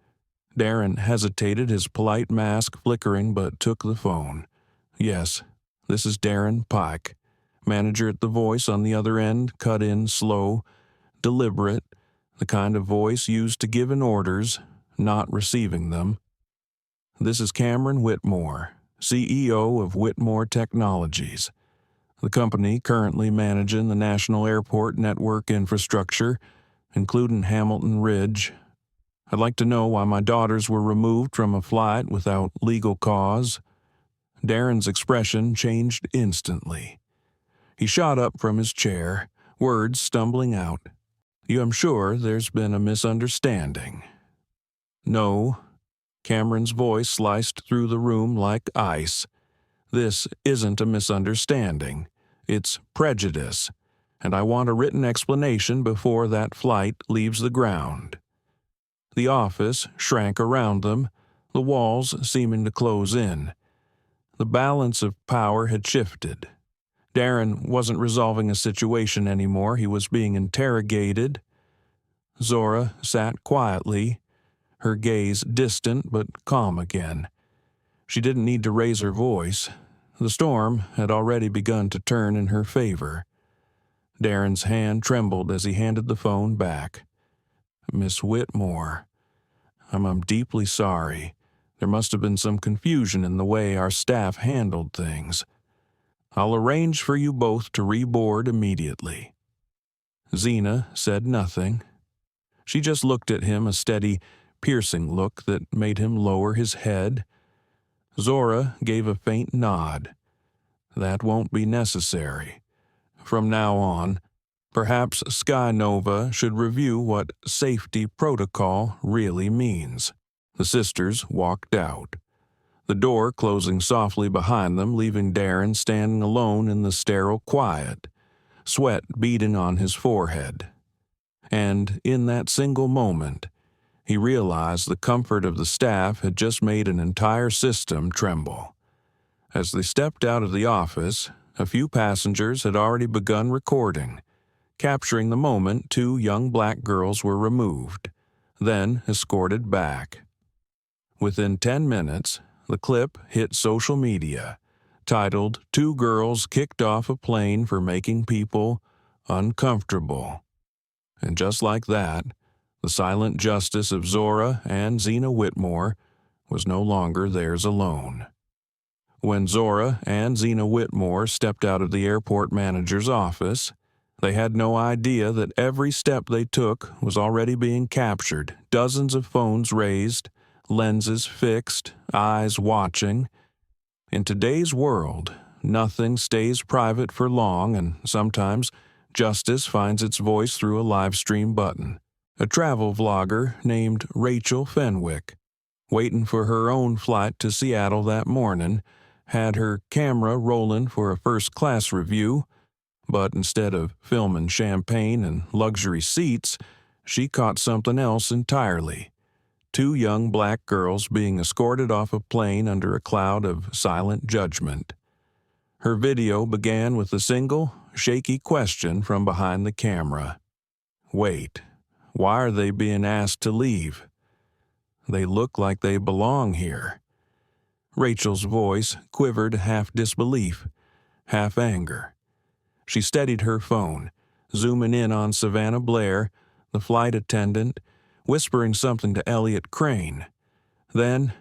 Darren hesitated, his polite mask flickering, but took the phone. "Yes, this is Darren Pike." Manager at the voice on the other end cut in slow, deliberate, the kind of voice used to giving orders, not receiving them. "This is Cameron Whitmore, CEO of Whitmore Technologies, the company currently managing the national airport network infrastructure, including Hamilton Ridge. I'd like to know why my daughters were removed from a flight without legal cause." Darren's expression changed instantly. He shot up from his chair, words stumbling out. "I'm sure there's been a misunderstanding." "No." Cameron's voice sliced through the room like ice. "This isn't a misunderstanding. It's prejudice, and I want a written explanation before that flight leaves the ground." The office shrank around them, the walls seeming to close in. The balance of power had shifted. Darren wasn't resolving a situation anymore. He was being interrogated. Zora sat quietly, her gaze distant but calm again. She didn't need to raise her voice. The storm had already begun to turn in her favor. Darren's hand trembled as he handed the phone back. "Miss Whitmore, I'm deeply sorry. There must have been some confusion in the way our staff handled things. I'll arrange for you both to reboard immediately." Zena said nothing. She just looked at him, a steady, piercing look that made him lower his head. Zora gave a faint nod. "That won't be necessary. From now on, perhaps Sky Nova should review what safety protocol really means." The sisters walked out, the door closing softly behind them, leaving Darren standing alone in the sterile quiet, sweat beading on his forehead. And in that single moment, he realized the comfort of the staff had just made an entire system tremble. As they stepped out of the office, a few passengers had already begun recording, capturing the moment two young black girls were removed, then escorted back. Within 10 minutes, the clip hit social media, titled "Two Girls Kicked Off a Plane for Making People Uncomfortable." And just like that, the silent justice of Zora and Zena Whitmore was no longer theirs alone. When Zora and Zena Whitmore stepped out of the airport manager's office, they had no idea that every step they took was already being captured, dozens of phones raised, lenses fixed, eyes watching. In today's world, nothing stays private for long, and sometimes justice finds its voice through a live stream button. A travel vlogger named Rachel Fenwick, waiting for her own flight to Seattle that morning, had her camera rolling for a first-class review, but instead of filming champagne and luxury seats, she caught something else entirely. Two young black girls being escorted off a plane under a cloud of silent judgment. Her video began with a single, shaky question from behind the camera. Wait, why are they being asked to leave? They look like they belong here. Rachel's voice quivered half disbelief, half anger. She steadied her phone, zooming in on Savannah Blair, the flight attendant, whispering something to Elliot Crane. Then,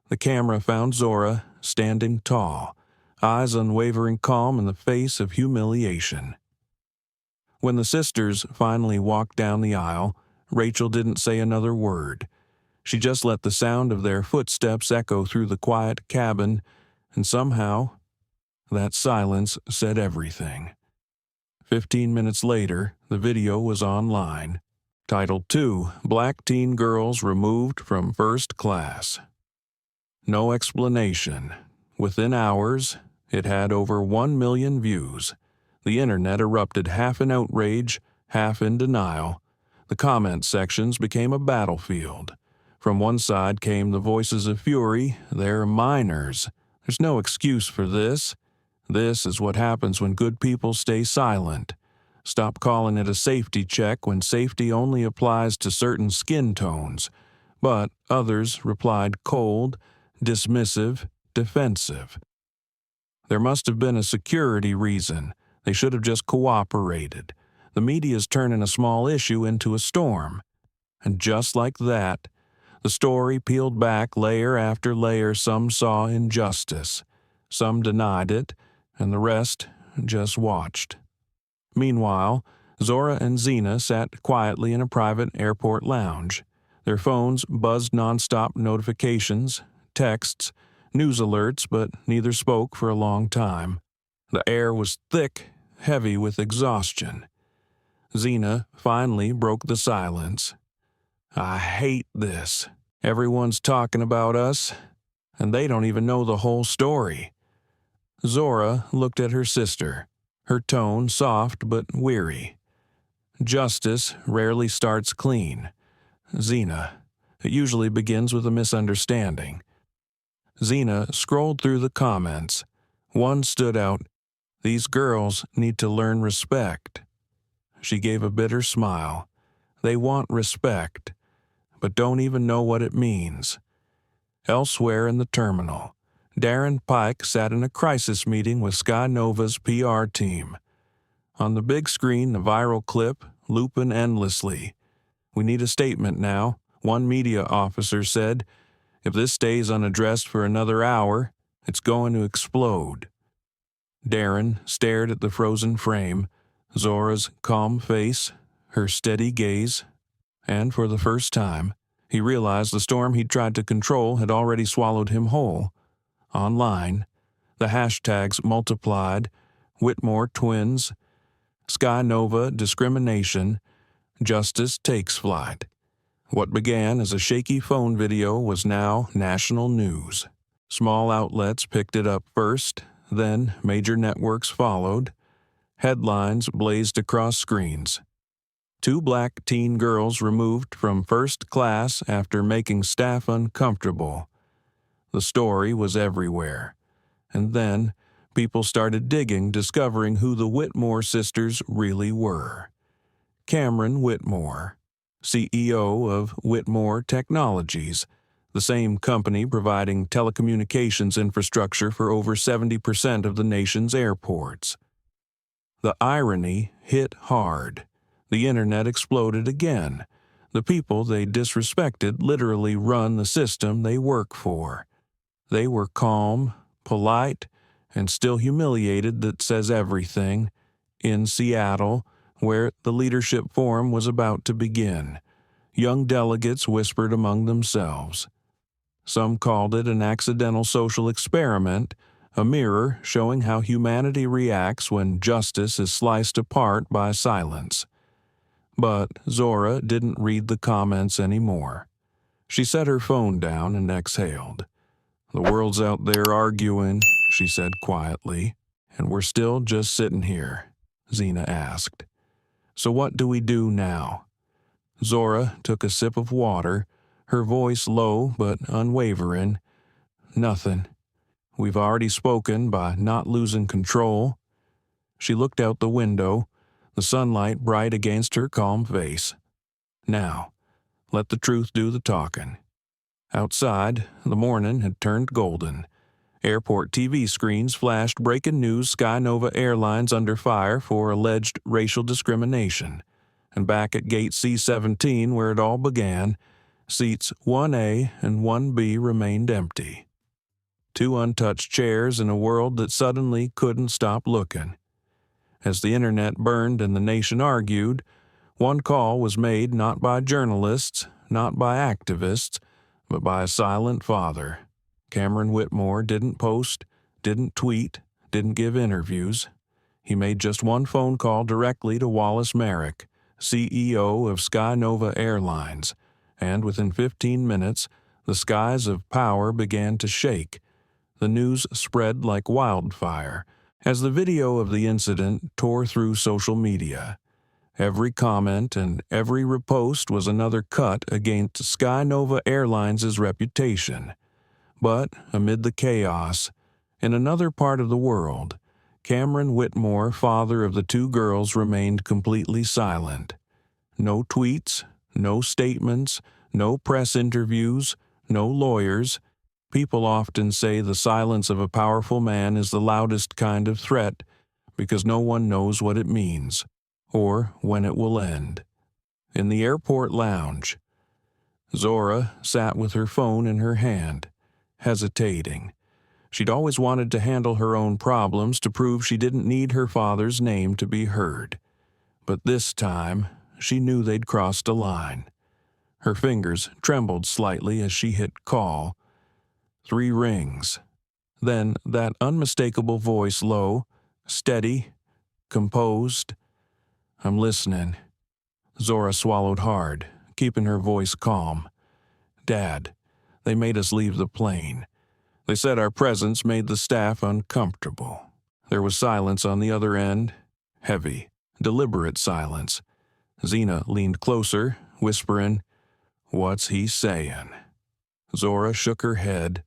the camera found Zora standing tall, eyes unwavering calm in the face of humiliation. When the sisters finally walked down the aisle, Rachel didn't say another word. She just let the sound of their footsteps echo through the quiet cabin, and somehow, that silence said everything. 15 minutes later, the video was online, titled 2 Black Teen Girls Removed from First Class. No explanation. Within hours, it had over 1 million views. The internet erupted half in outrage, half in denial. The comment sections became a battlefield. From one side came the voices of fury. They're minors. There's no excuse for this. This is what happens when good people stay silent. Stop calling it a safety check when safety only applies to certain skin tones. But others replied cold, dismissive, defensive. There must have been a security reason. They should have just cooperated. The media's turning a small issue into a storm. And just like that, the story peeled back layer after layer. Some saw injustice. Some denied it, and the rest just watched. Meanwhile, Zora and Xena sat quietly in a private airport lounge. Their phones buzzed nonstop notifications, texts, news alerts, but neither spoke for a long time. The air was thick, heavy with exhaustion. Xena finally broke the silence. I hate this. Everyone's talking about us, and they don't even know the whole story. Zora looked at her sister, her tone soft but weary. Justice rarely starts clean. Xena, it usually begins with a misunderstanding. Xena scrolled through the comments. One stood out. These girls need to learn respect. She gave a bitter smile. They want respect, but don't even know what it means. Elsewhere in the terminal, Darren Pike sat in a crisis meeting with Sky Nova's PR team. On the big screen, the viral clip, looping endlessly. We need a statement now, one media officer said. If this stays unaddressed for another hour, it's going to explode. Darren stared at the frozen frame, Zora's calm face, her steady gaze, and for the first time, he realized the storm he'd tried to control had already swallowed him whole. Online, the hashtags multiplied: Whitmore twins, Sky Nova discrimination, justice takes flight. What began as a shaky phone video was now national news. Small outlets picked it up first, then major networks followed. Headlines blazed across screens. 2 black teen girls removed from first class after making staff uncomfortable. The story was everywhere. And then, people started digging, discovering who the Whitmore sisters really were. Cameron Whitmore, CEO of Whitmore Technologies, the same company providing telecommunications infrastructure for over 70% of the nation's airports. The irony hit hard. The internet exploded again. The people they disrespected literally run the system they work for. They were calm, polite, and still humiliated. That says everything. In Seattle, where the leadership forum was about to begin, young delegates whispered among themselves. Some called it an accidental social experiment, a mirror showing how humanity reacts when justice is sliced apart by silence. But Zora didn't read the comments anymore. She set her phone down and exhaled. The world's out there arguing, she said quietly, and we're still just sitting here, Xena asked. So what do we do now? Zora took a sip of water, her voice low but unwavering. Nothing. We've already spoken by not losing control." She looked out the window, the sunlight bright against her calm face. "Now, let the truth do the talking." Outside, the morning had turned golden. Airport TV screens flashed breaking news: Skynova Airlines under fire for alleged racial discrimination. And back at gate C-17, where it all began, seats 1A and 1B remained empty. Two untouched chairs in a world that suddenly couldn't stop looking. As the internet burned and the nation argued, one call was made not by journalists, not by activists, but by a silent father. Cameron Whitmore didn't post, didn't tweet, didn't give interviews. He made just one phone call directly to Wallace Merrick, CEO of Skynova Airlines, and within 15 minutes, the skies of power began to shake. The news spread like wildfire as the video of the incident tore through social media. Every comment and every repost was another cut against Skynova Airlines' reputation. But amid the chaos, in another part of the world, Cameron Whitmore, father of the two girls, remained completely silent. No tweets, no statements, no press interviews, no lawyers. People often say the silence of a powerful man is the loudest kind of threat because no one knows what it means or when it will end. In the airport lounge, Zora sat with her phone in her hand, hesitating. She'd always wanted to handle her own problems to prove she didn't need her father's name to be heard. But this time, she knew they'd crossed a line. Her fingers trembled slightly as she hit call. 3 rings. Then that unmistakable voice, low, steady, composed. "I'm listening." Zora swallowed hard, keeping her voice calm. "Dad, they made us leave the plane. They said our presence made the staff uncomfortable." There was silence on the other end, heavy, deliberate silence. Zena leaned closer, whispering, "What's he saying?" Zora shook her head.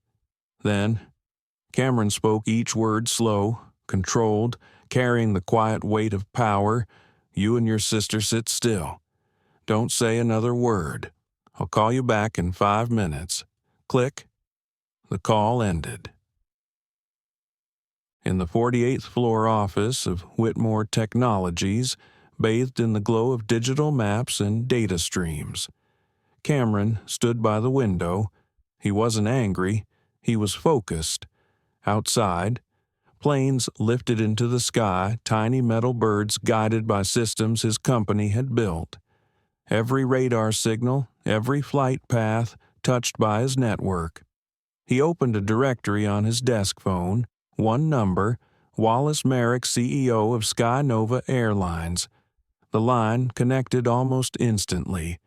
Then Cameron spoke each word slow, controlled, carrying the quiet weight of power. "You and your sister sit still. Don't say another word. I'll call you back in 5 minutes." Click. The call ended. In the 48th floor office of Whitmore Technologies, bathed in the glow of digital maps and data streams, Cameron stood by the window. He wasn't angry. He was focused. Outside, planes lifted into the sky, tiny metal birds guided by systems his company had built. Every radar signal, every flight path, touched by his network. He opened a directory on his desk phone, one number, Wallace Merrick, CEO of Skynova Airlines. The line connected almost instantly.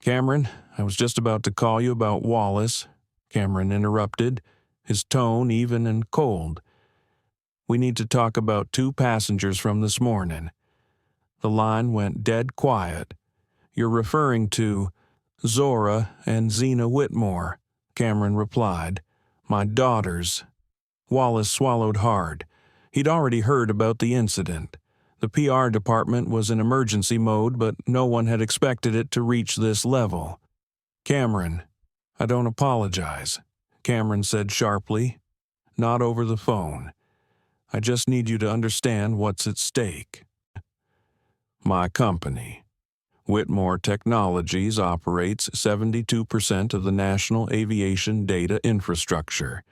"Cameron, I was just about to call you about Wallace," Cameron interrupted, his tone even and cold. "We need to talk about 2 passengers from this morning." The line went dead quiet. "You're referring to Zora and Zena Whitmore," Cameron replied. "My daughters." Wallace swallowed hard. He'd already heard about the incident. The PR department was in emergency mode, but no one had expected it to reach this level. "Cameron, I don't apologize," Cameron said sharply. "Not over the phone. I just need you to understand what's at stake. My company, Whitmore Technologies, operates 72% of the national aviation data infrastructure,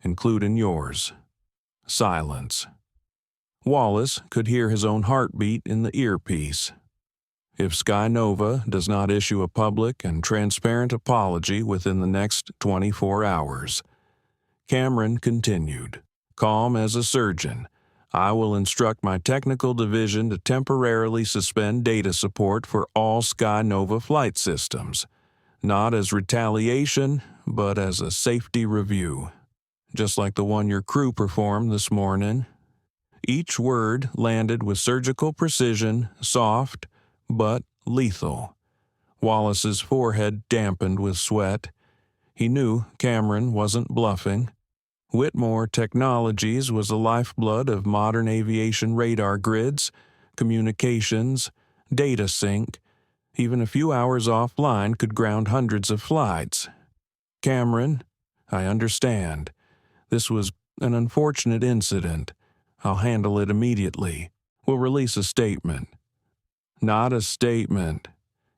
including yours." Silence. Wallace could hear his own heartbeat in the earpiece. "If Skynova does not issue a public and transparent apology within the next 24 hours, Cameron continued, calm as a surgeon, "I will instruct my technical division to temporarily suspend data support for all Skynova flight systems, not as retaliation, but as a safety review, just like the one your crew performed this morning." Each word landed with surgical precision, soft, but lethal. Wallace's forehead dampened with sweat. He knew Cameron wasn't bluffing. Whitmore Technologies was the lifeblood of modern aviation radar grids, communications, data sync. Even a few hours offline could ground hundreds of flights. Cameron, I understand. This was an unfortunate incident. I'll handle it immediately. We'll release a statement. Not a statement,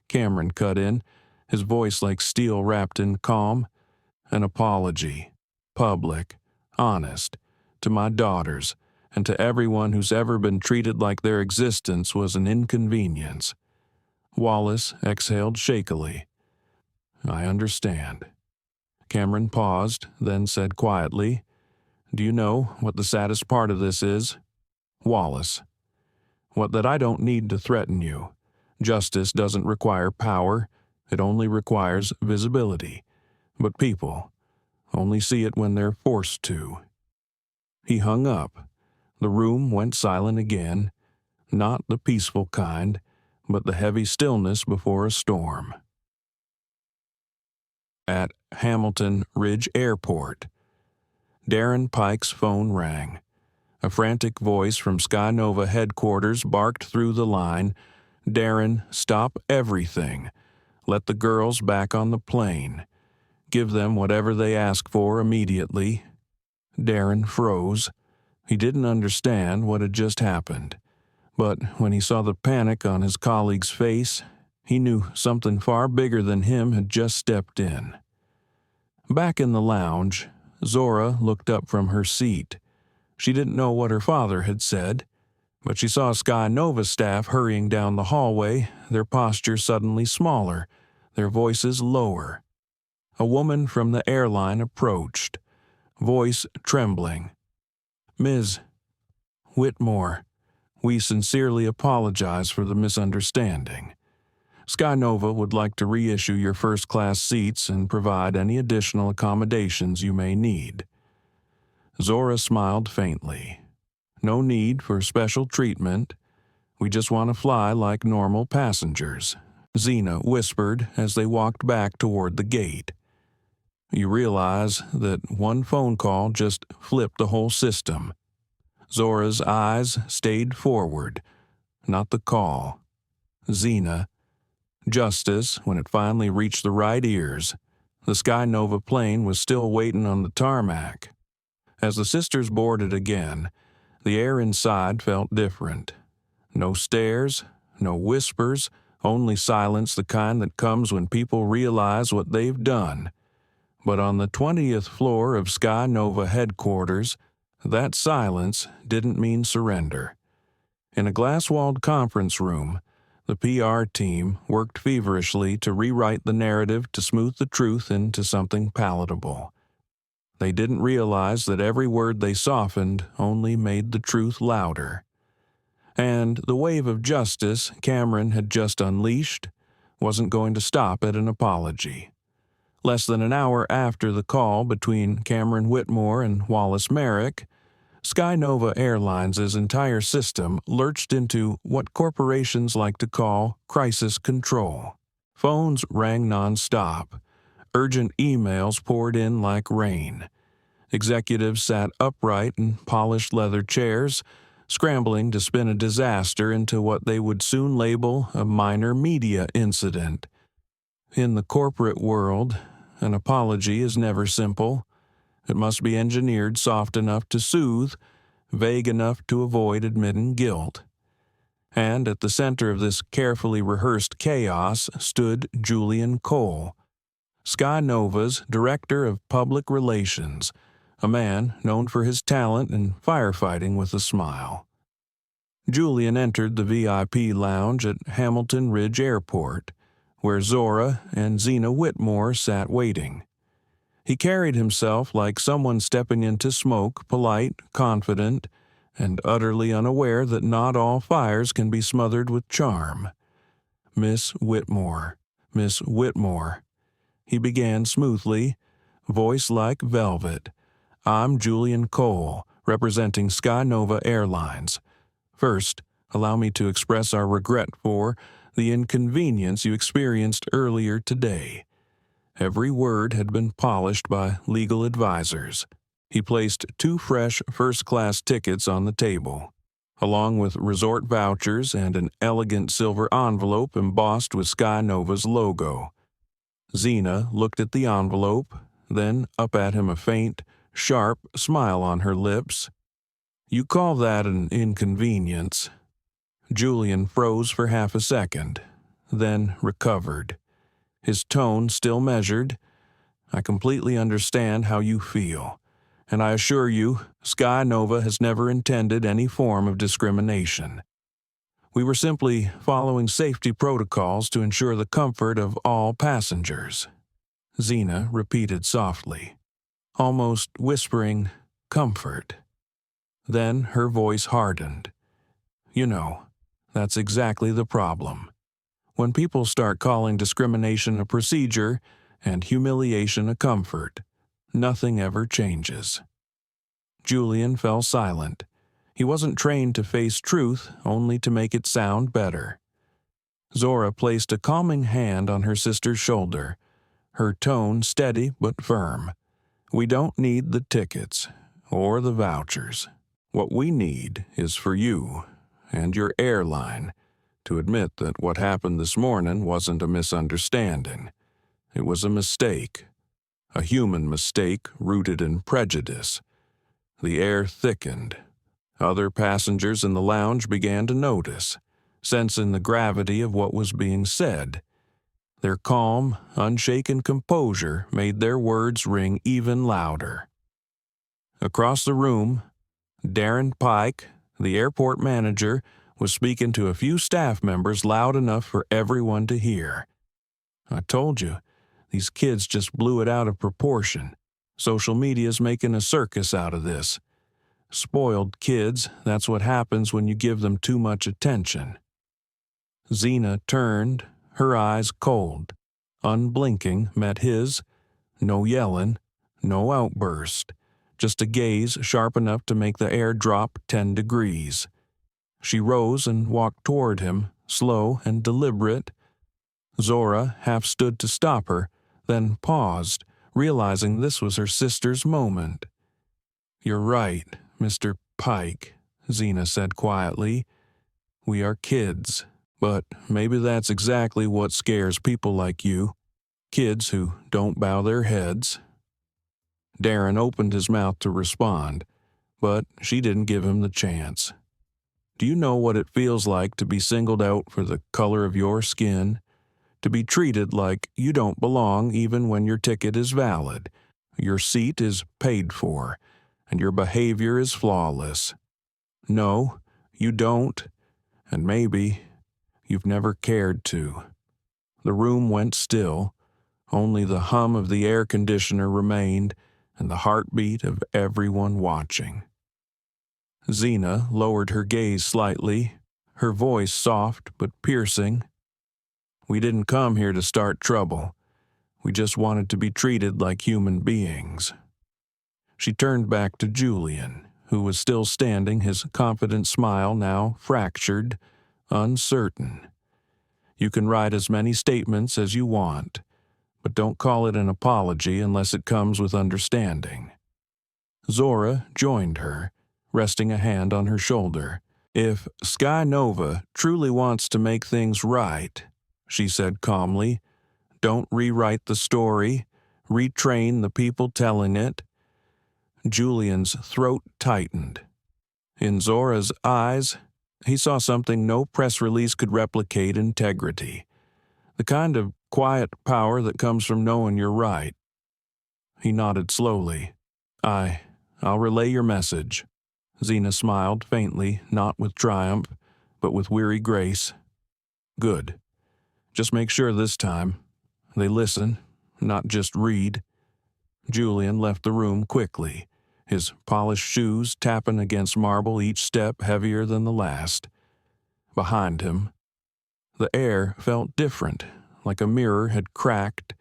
Cameron cut in, his voice like steel wrapped in calm. An apology. Public. Honest. To my daughters, and to everyone who's ever been treated like their existence was an inconvenience. Wallace exhaled shakily. I understand. Cameron paused, then said quietly, Do you know what the saddest part of this is? Wallace. What that I don't need to threaten you. Justice doesn't require power, it only requires visibility. But people only see it when they're forced to. He hung up. The room went silent again, not the peaceful kind, but the heavy stillness before a storm. At Hamilton Ridge Airport, Darren Pike's phone rang. A frantic voice from Skynova headquarters barked through the line, Darren, stop everything. Let the girls back on the plane. Give them whatever they ask for immediately. Darren froze. He didn't understand what had just happened. But when he saw the panic on his colleague's face, he knew something far bigger than him had just stepped in. Back in the lounge, Zora looked up from her seat. She didn't know what her father had said, but she saw Skynova staff hurrying down the hallway, their posture suddenly smaller, their voices lower. A woman from the airline approached, voice trembling. Ms. Whitmore, we sincerely apologize for the misunderstanding. Skynova would like to reissue your first-class seats and provide any additional accommodations you may need. Zora smiled faintly. No need for special treatment. We just want to fly like normal passengers, Xena whispered as they walked back toward the gate. You realize that one phone call just flipped the whole system. Zora's eyes stayed forward, not the call. Xena. Justice, when it finally reached the right ears. The Skynova plane was still waiting on the tarmac. As the sisters boarded again, the air inside felt different. No stares, no whispers, only silence, the kind that comes when people realize what they've done. But on the 20th floor of Skynova headquarters, that silence didn't mean surrender. In a glass-walled conference room, the PR team worked feverishly to rewrite the narrative to smooth the truth into something palatable. They didn't realize that every word they softened only made the truth louder. And the wave of justice Cameron had just unleashed wasn't going to stop at an apology. Less than an hour after the call between Cameron Whitmore and Wallace Merrick, Skynova Airlines' entire system lurched into what corporations like to call crisis control. Phones rang nonstop. Urgent emails poured in like rain. Executives sat upright in polished leather chairs, scrambling to spin a disaster into what they would soon label a minor media incident. In the corporate world, an apology is never simple. It must be engineered soft enough to soothe, vague enough to avoid admitting guilt. And at the center of this carefully rehearsed chaos stood Julian Cole, Skynova's Director of Public Relations, a man known for his talent and firefighting with a smile. Julian entered the VIP lounge at Hamilton Ridge Airport, where Zora and Xena Whitmore sat waiting. He carried himself like someone stepping into smoke, polite, confident, and utterly unaware that not all fires can be smothered with charm. Miss Whitmore, Miss Whitmore. He began smoothly, voice like velvet. I'm Julian Cole, representing Skynova Airlines. First, allow me to express our regret for the inconvenience you experienced earlier today. Every word had been polished by legal advisors. He placed 2 fresh first-class tickets on the table, along with resort vouchers and an elegant silver envelope embossed with Sky Nova's logo. Zena looked at the envelope, then up at him, a faint, sharp smile on her lips. "You call that an inconvenience?" Julian froze for half a second, then recovered. His tone still measured. "I completely understand how you feel, and I assure you, Sky Nova has never intended any form of discrimination. We were simply following safety protocols to ensure the comfort of all passengers." Zena repeated softly, almost whispering, "Comfort." Then her voice hardened. "You know, that's exactly the problem. When people start calling discrimination a procedure and humiliation a comfort, nothing ever changes." Julian fell silent. He wasn't trained to face truth, only to make it sound better. Zora placed a calming hand on her sister's shoulder, her tone steady but firm. "We don't need the tickets or the vouchers. What we need is for you and your airline to admit that what happened this morning wasn't a misunderstanding. It was a mistake, a human mistake rooted in prejudice." The air thickened. Other passengers in the lounge began to notice, sensing the gravity of what was being said. Their calm, unshaken composure made their words ring even louder. Across the room, Darren Pike, the airport manager, was speaking to a few staff members loud enough for everyone to hear. "I told you, these kids just blew it out of proportion. Social media's making a circus out of this. Spoiled kids, that's what happens when you give them too much attention." Zena turned, her eyes cold. Unblinking met his. No yelling, no outburst. Just a gaze sharp enough to make the air drop 10 degrees. She rose and walked toward him, slow and deliberate. Zora half stood to stop her, then paused, realizing this was her sister's moment. "You're right, Mr. Pike," Zena said quietly. "We are kids, but maybe that's exactly what scares people like you. Kids who don't bow their heads." Darren opened his mouth to respond, but she didn't give him the chance. "Do you know what it feels like to be singled out for the color of your skin? To be treated like you don't belong even when your ticket is valid, your seat is paid for, and your behavior is flawless? No, you don't, and maybe you've never cared to." The room went still. Only the hum of the air conditioner remained, and the heartbeat of everyone watching. Zena lowered her gaze slightly, her voice soft but piercing. "We didn't come here to start trouble. We just wanted to be treated like human beings." She turned back to Julian, who was still standing, his confident smile now fractured, uncertain. "You can write as many statements as you want, but don't call it an apology unless it comes with understanding." Zora joined her, resting a hand on her shoulder. "If Sky Nova truly wants to make things right," she said calmly, "don't rewrite the story, retrain the people telling it." Julian's throat tightened. In Zora's eyes, he saw something no press release could replicate: integrity. The kind of quiet power that comes from knowing you're right. He nodded slowly. I'll relay your message." Zena smiled faintly, not with triumph, but with weary grace. "Good. Just make sure this time they listen, not just read." Julian left the room quickly, his polished shoes tapping against marble, each step heavier than the last. Behind him, the air felt different, like a mirror had cracked,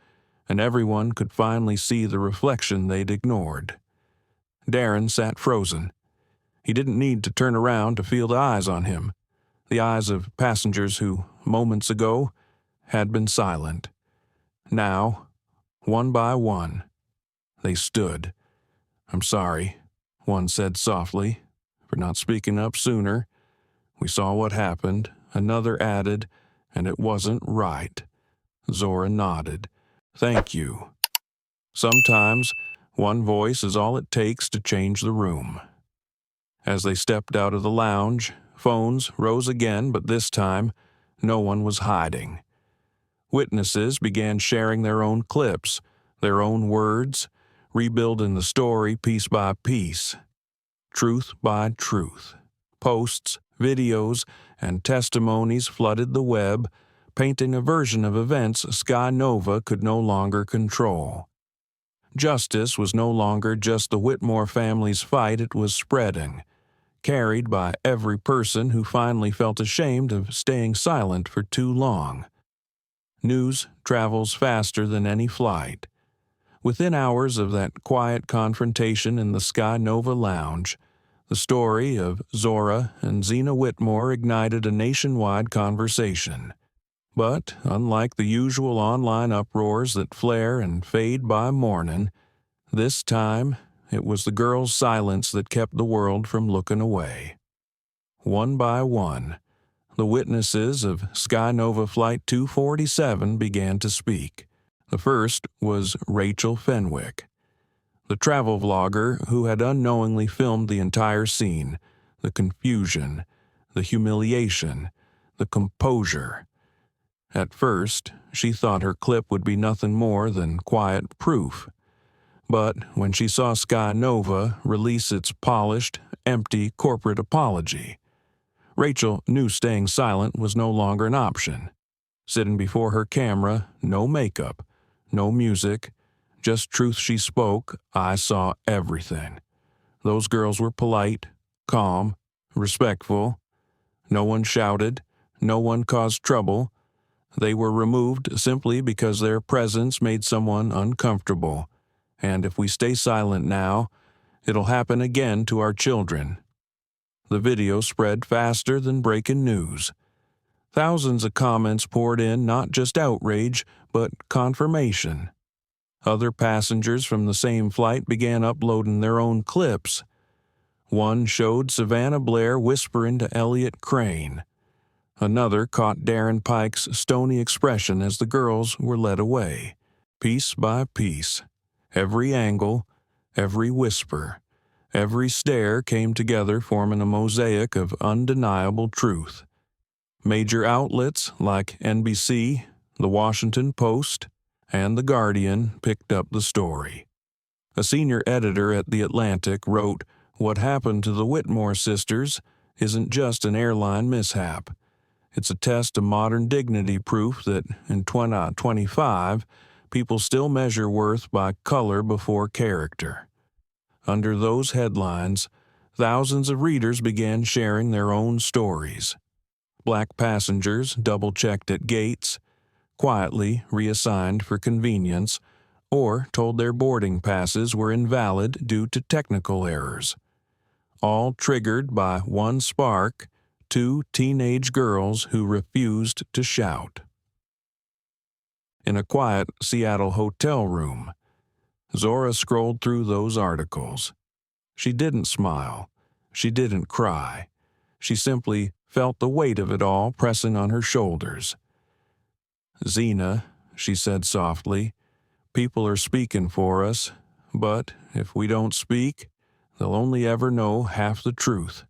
and everyone could finally see the reflection they'd ignored. Darren sat frozen. He didn't need to turn around to feel the eyes on him, the eyes of passengers who, moments ago, had been silent. Now, one by one, they stood, "I'm sorry," one said softly, "for not speaking up sooner. We saw what happened," another added, "and it wasn't right." Zora nodded. "Thank you." Sometimes one voice is all it takes to change the room. As they stepped out of the lounge, phones rose again, but this time no one was hiding. Witnesses began sharing their own clips, their own words, rebuilding the story piece by piece, truth by truth. Posts, videos, and testimonies flooded the web, painting a version of events Sky Nova could no longer control. Justice was no longer just the Whitmore family's fight, it was spreading, carried by every person who finally felt ashamed of staying silent for too long. News travels faster than any flight. Within hours of that quiet confrontation in the Sky Nova lounge, the story of Zora and Zena Whitmore ignited a nationwide conversation. But, unlike the usual online uproars that flare and fade by morning, this time it was the girl's silence that kept the world from looking away. One by one, the witnesses of Sky Nova Flight 247 began to speak. The first was Rachel Fenwick, the travel vlogger who had unknowingly filmed the entire scene, the confusion, the humiliation, the composure. At first, she thought her clip would be nothing more than quiet proof. But when she saw Sky Nova release its polished, empty corporate apology, Rachel knew staying silent was no longer an option. Sitting before her camera, no makeup, no music, just truth she spoke, I saw everything. Those girls were polite, calm, respectful. No one shouted, no one caused trouble. They were removed simply because their presence made someone uncomfortable. And if we stay silent now, it'll happen again to our children. The video spread faster than breaking news. Thousands of comments poured in, not just outrage, but confirmation. Other passengers from the same flight began uploading their own clips. One showed Savannah Blair whispering to Elliot Crane. Another caught Darren Pike's stony expression as the girls were led away. Piece by piece, every angle, every whisper, every stare came together, forming a mosaic of undeniable truth. Major outlets like NBC, The Washington Post, and The Guardian picked up the story. A senior editor at The Atlantic wrote, "What happened to the Whitmore sisters isn't just an airline mishap. It's a test of modern dignity, proof that in 2025, people still measure worth by color before character." Under those headlines, thousands of readers began sharing their own stories. Black passengers double-checked at gates, quietly reassigned for convenience, or told their boarding passes were invalid due to technical errors. All triggered by one spark: two teenage girls who refused to shout. In a quiet Seattle hotel room, Zora scrolled through those articles. She didn't smile. She didn't cry. She simply felt the weight of it all pressing on her shoulders. "Zena," she said softly, "people are speaking for us, but if we don't speak, they'll only ever know half the truth."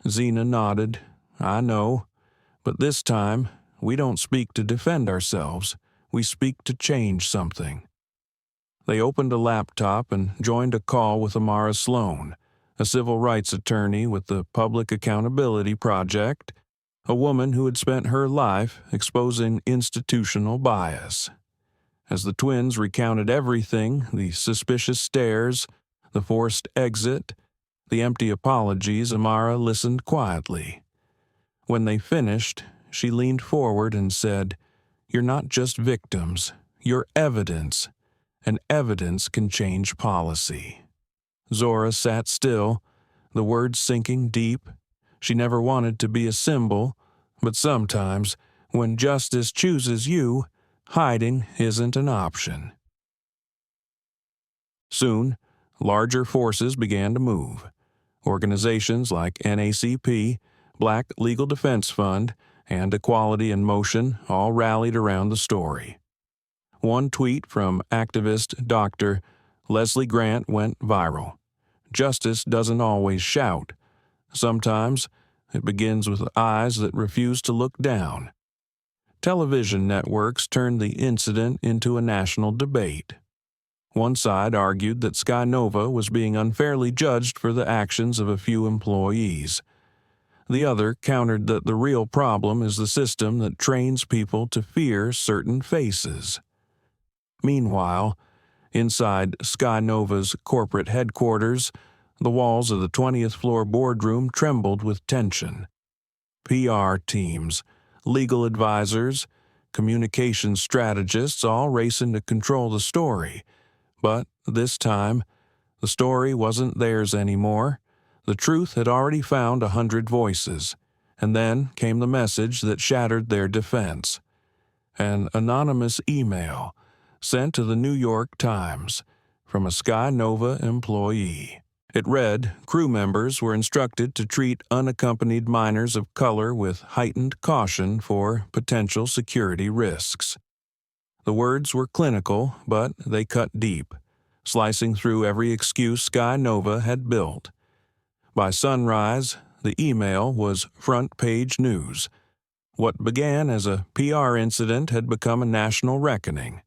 Zena nodded. "I know, but this time we don't speak to defend ourselves. We speak to change something." They opened a laptop and joined a call with Amara Sloan, a civil rights attorney with the Public Accountability Project, a woman who had spent her life exposing institutional bias. As the twins recounted everything, the suspicious stares, the forced exit, the empty apologies, Amara listened quietly. When they finished, she leaned forward and said, "You're not just victims, you're evidence, and evidence can change policy." Zora sat still, the words sinking deep. She never wanted to be a symbol, but sometimes, when justice chooses you, hiding isn't an option. Soon, larger forces began to move. Organizations like NACP, Black Legal Defense Fund, and Equality in Motion all rallied around the story. One tweet from activist Dr. Leslie Grant went viral. Justice doesn't always shout. Sometimes it begins with eyes that refuse to look down. Television networks turned the incident into a national debate. One side argued that Sky Nova was being unfairly judged for the actions of a few employees. The other countered that the real problem is the system that trains people to fear certain faces. Meanwhile, inside Sky Nova's corporate headquarters, the walls of the 20th floor boardroom trembled with tension. PR teams, legal advisors, communication strategists all racing to control the story. But this time, the story wasn't theirs anymore. The truth had already found 100 voices, and then came the message that shattered their defense. An anonymous email sent to the New York Times from a Sky Nova employee. It read, crew members were instructed to treat unaccompanied minors of color with heightened caution for potential security risks. The words were clinical, but they cut deep, slicing through every excuse Sky Nova had built. By sunrise, the email was front-page news. What began as a PR incident had become a national reckoning.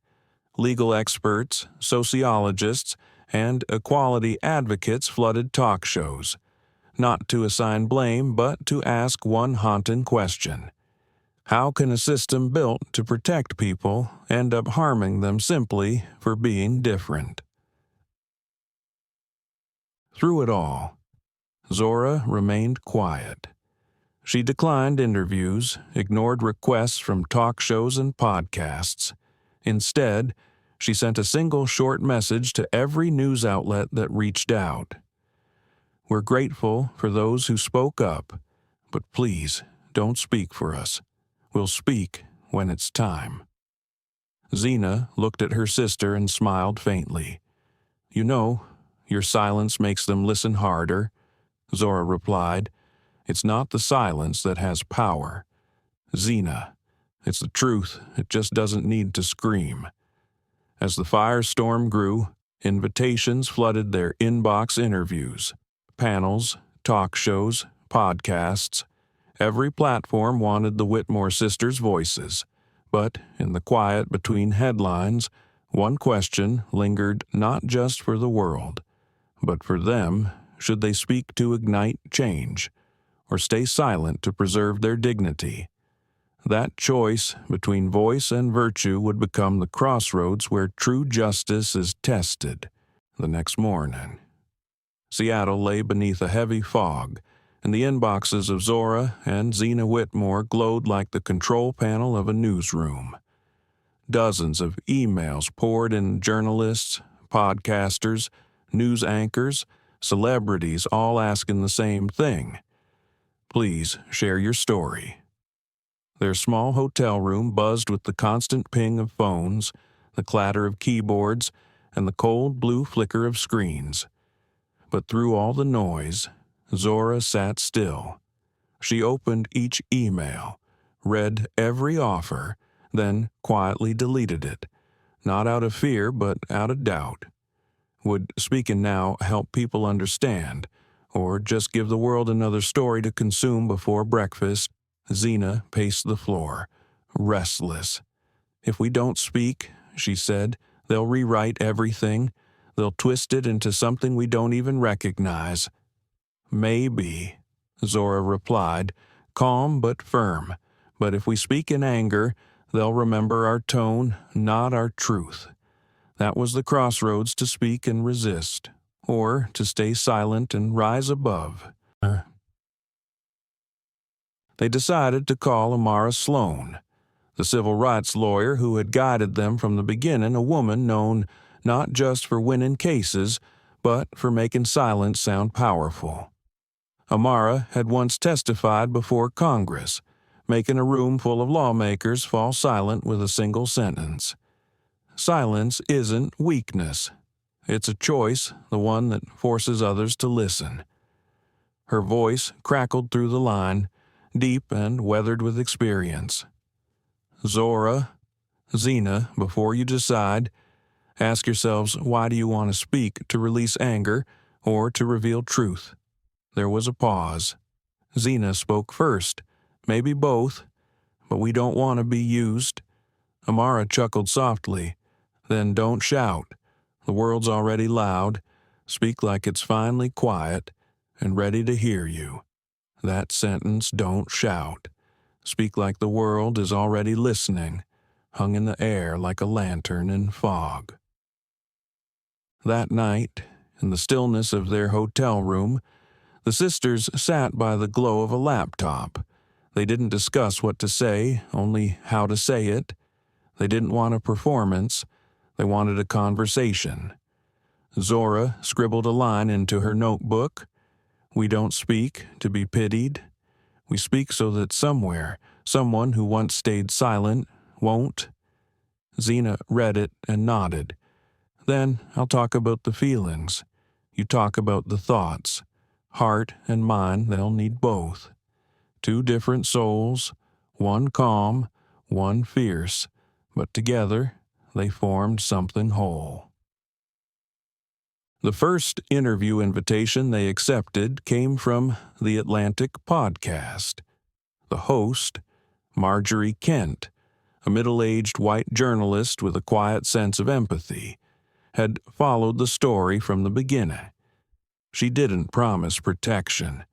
Legal experts, sociologists, and equality advocates flooded talk shows, not to assign blame but to ask one haunting question. How can a system built to protect people end up harming them simply for being different? Through it all, Zora remained quiet. She declined interviews, ignored requests from talk shows and podcasts. Instead, she sent a single short message to every news outlet that reached out. We're grateful for those who spoke up, but please don't speak for us. We'll speak when it's time. Zena looked at her sister and smiled faintly. You know, your silence makes them listen harder, Zora replied. It's not the silence that has power. Zena, it's the truth. It just doesn't need to scream. As the firestorm grew, invitations flooded their inbox interviews, panels, talk shows, podcasts. Every platform wanted the Whitmore sisters' voices. But in the quiet between headlines, one question lingered not just for the world, but for them, should they speak to ignite change, or stay silent to preserve their dignity? That choice between voice and virtue would become the crossroads where true justice is tested. The next morning, Seattle lay beneath a heavy fog, and the inboxes of Zora and Zena Whitmore glowed like the control panel of a newsroom. Dozens of emails poured in, journalists, podcasters, news anchors, celebrities all asking the same thing. Please share your story. Their small hotel room buzzed with the constant ping of phones, the clatter of keyboards, and the cold blue flicker of screens. But through all the noise, Zora sat still. She opened each email, read every offer, then quietly deleted it, not out of fear but out of doubt. Would speaking now help people understand, or just give the world another story to consume before breakfast? Zena paced the floor, restless. If we don't speak, she said, they'll rewrite everything. They'll twist it into something we don't even recognize. Maybe, Zora replied, calm but firm. But if we speak in anger, they'll remember our tone, not our truth. That was the crossroads to speak and resist, or to stay silent and rise above. They decided to call Amara Sloan, the civil rights lawyer who had guided them from the beginning, a woman known not just for winning cases, but for making silence sound powerful. Amara had once testified before Congress, making a room full of lawmakers fall silent with a single sentence. Silence isn't weakness. It's a choice, the one that forces others to listen. Her voice crackled through the line, deep and weathered with experience. Zora, Zena, before you decide, ask yourselves, why do you want to speak, to release anger or to reveal truth? There was a pause. Zena spoke first, maybe both, but we don't want to be used. Amara chuckled softly. Then don't shout. The world's already loud. Speak like it's finally quiet and ready to hear you. That sentence, don't shout. Speak like the world is already listening, hung in the air like a lantern in fog. That night, in the stillness of their hotel room, the sisters sat by the glow of a laptop. They didn't discuss what to say, only how to say it. They didn't want a performance. They wanted a conversation. Zora scribbled a line into her notebook. We don't speak to be pitied. We speak so that somewhere, someone who once stayed silent won't. Zena read it and nodded. Then I'll talk about the feelings. You talk about the thoughts. Heart and mind, they'll need both. Two different souls, one calm, one fierce, but together they formed something whole. The first interview invitation they accepted came from the Atlantic podcast. The host, Marjorie Kent, a middle-aged white journalist with a quiet sense of empathy, had followed the story from the beginning. She didn't promise protection.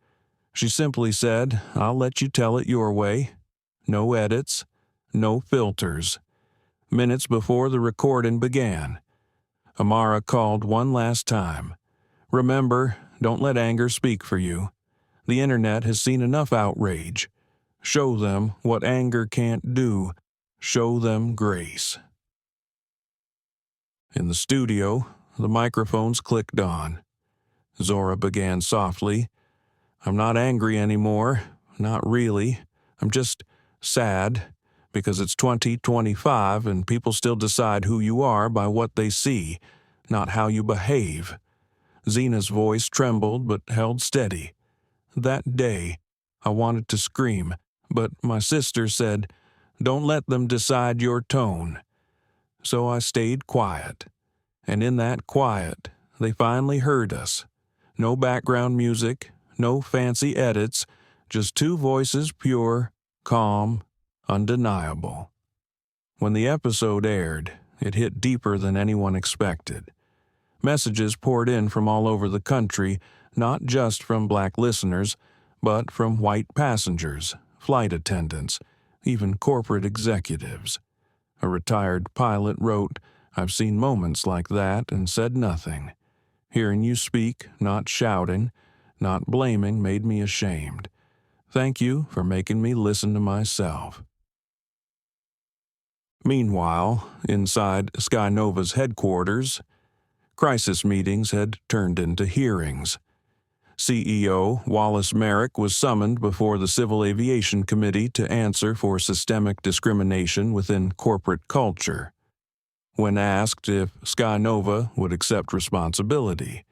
She simply said, I'll let you tell it your way. No edits, no filters. Minutes before the recording began, Amara called one last time. Remember, don't let anger speak for you. The internet has seen enough outrage. Show them what anger can't do. Show them grace. In the studio, the microphones clicked on. Zora began softly. I'm not angry anymore. Not really. I'm just sad because it's 2025 and people still decide who you are by what they see, not how you behave. Zena's voice trembled but held steady. That day, I wanted to scream, but my sister said, don't let them decide your tone. So I stayed quiet. And in that quiet, they finally heard us. No background music, no fancy edits, just two voices pure, calm, undeniable. When the episode aired, it hit deeper than anyone expected. Messages poured in from all over the country, not just from black listeners, but from white passengers, flight attendants, even corporate executives. A retired pilot wrote, I've seen moments like that and said nothing. Hearing you speak, not shouting, not blaming, made me ashamed. Thank you for making me listen to myself. Meanwhile, inside Sky Nova's headquarters, crisis meetings had turned into hearings. CEO Wallace Merrick was summoned before the Civil Aviation Committee to answer for systemic discrimination within corporate culture. When asked if Sky Nova would accept responsibility,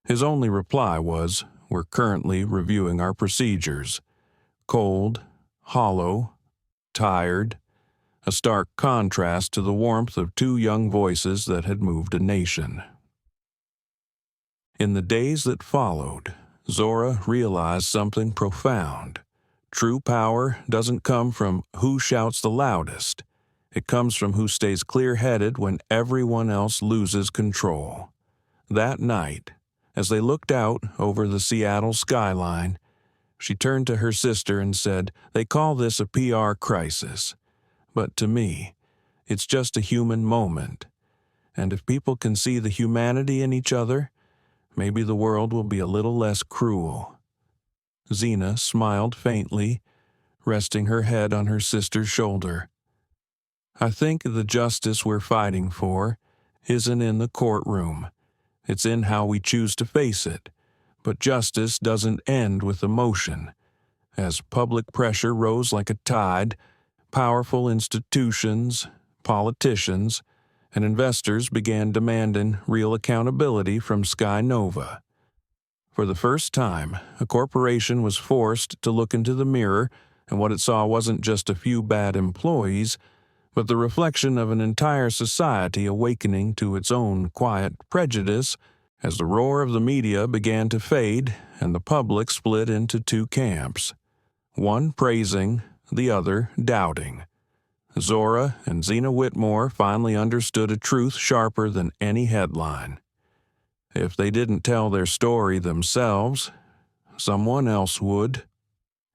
his only reply was, we're currently reviewing our procedures. Cold, hollow, tired, a stark contrast to the warmth of two young voices that had moved a nation. In the days that followed, Zora realized something profound. True power doesn't come from who shouts the loudest. It comes from who stays clear-headed when everyone else loses control. That night, as they looked out over the Seattle skyline, she turned to her sister and said, they call this a PR crisis. But to me, it's just a human moment. And if people can see the humanity in each other, maybe the world will be a little less cruel. Zena smiled faintly, resting her head on her sister's shoulder. I think the justice we're fighting for isn't in the courtroom. It's in how we choose to face it. But justice doesn't end with emotion. As public pressure rose like a tide, powerful institutions, politicians, and investors began demanding real accountability from Sky Nova. For the first time, a corporation was forced to look into the mirror, and what it saw wasn't just a few bad employees, but the reflection of an entire society awakening to its own quiet prejudice as the roar of the media began to fade and the public split into two camps, one praising, the other doubting. Zora and Zena Whitmore finally understood a truth sharper than any headline. If they didn't tell their story themselves, someone else would,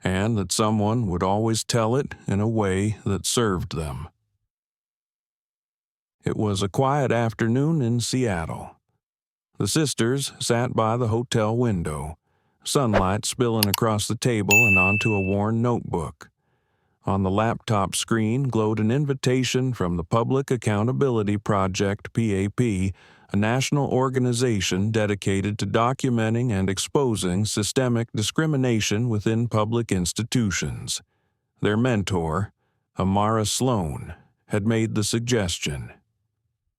and that someone would always tell it in a way that served them. It was a quiet afternoon in Seattle. The sisters sat by the hotel window, sunlight spilling across the table and onto a worn notebook. On the laptop screen glowed an invitation from the Public Accountability Project, PAP, a national organization dedicated to documenting and exposing systemic discrimination within public institutions. Their mentor, Amara Sloan, had made the suggestion.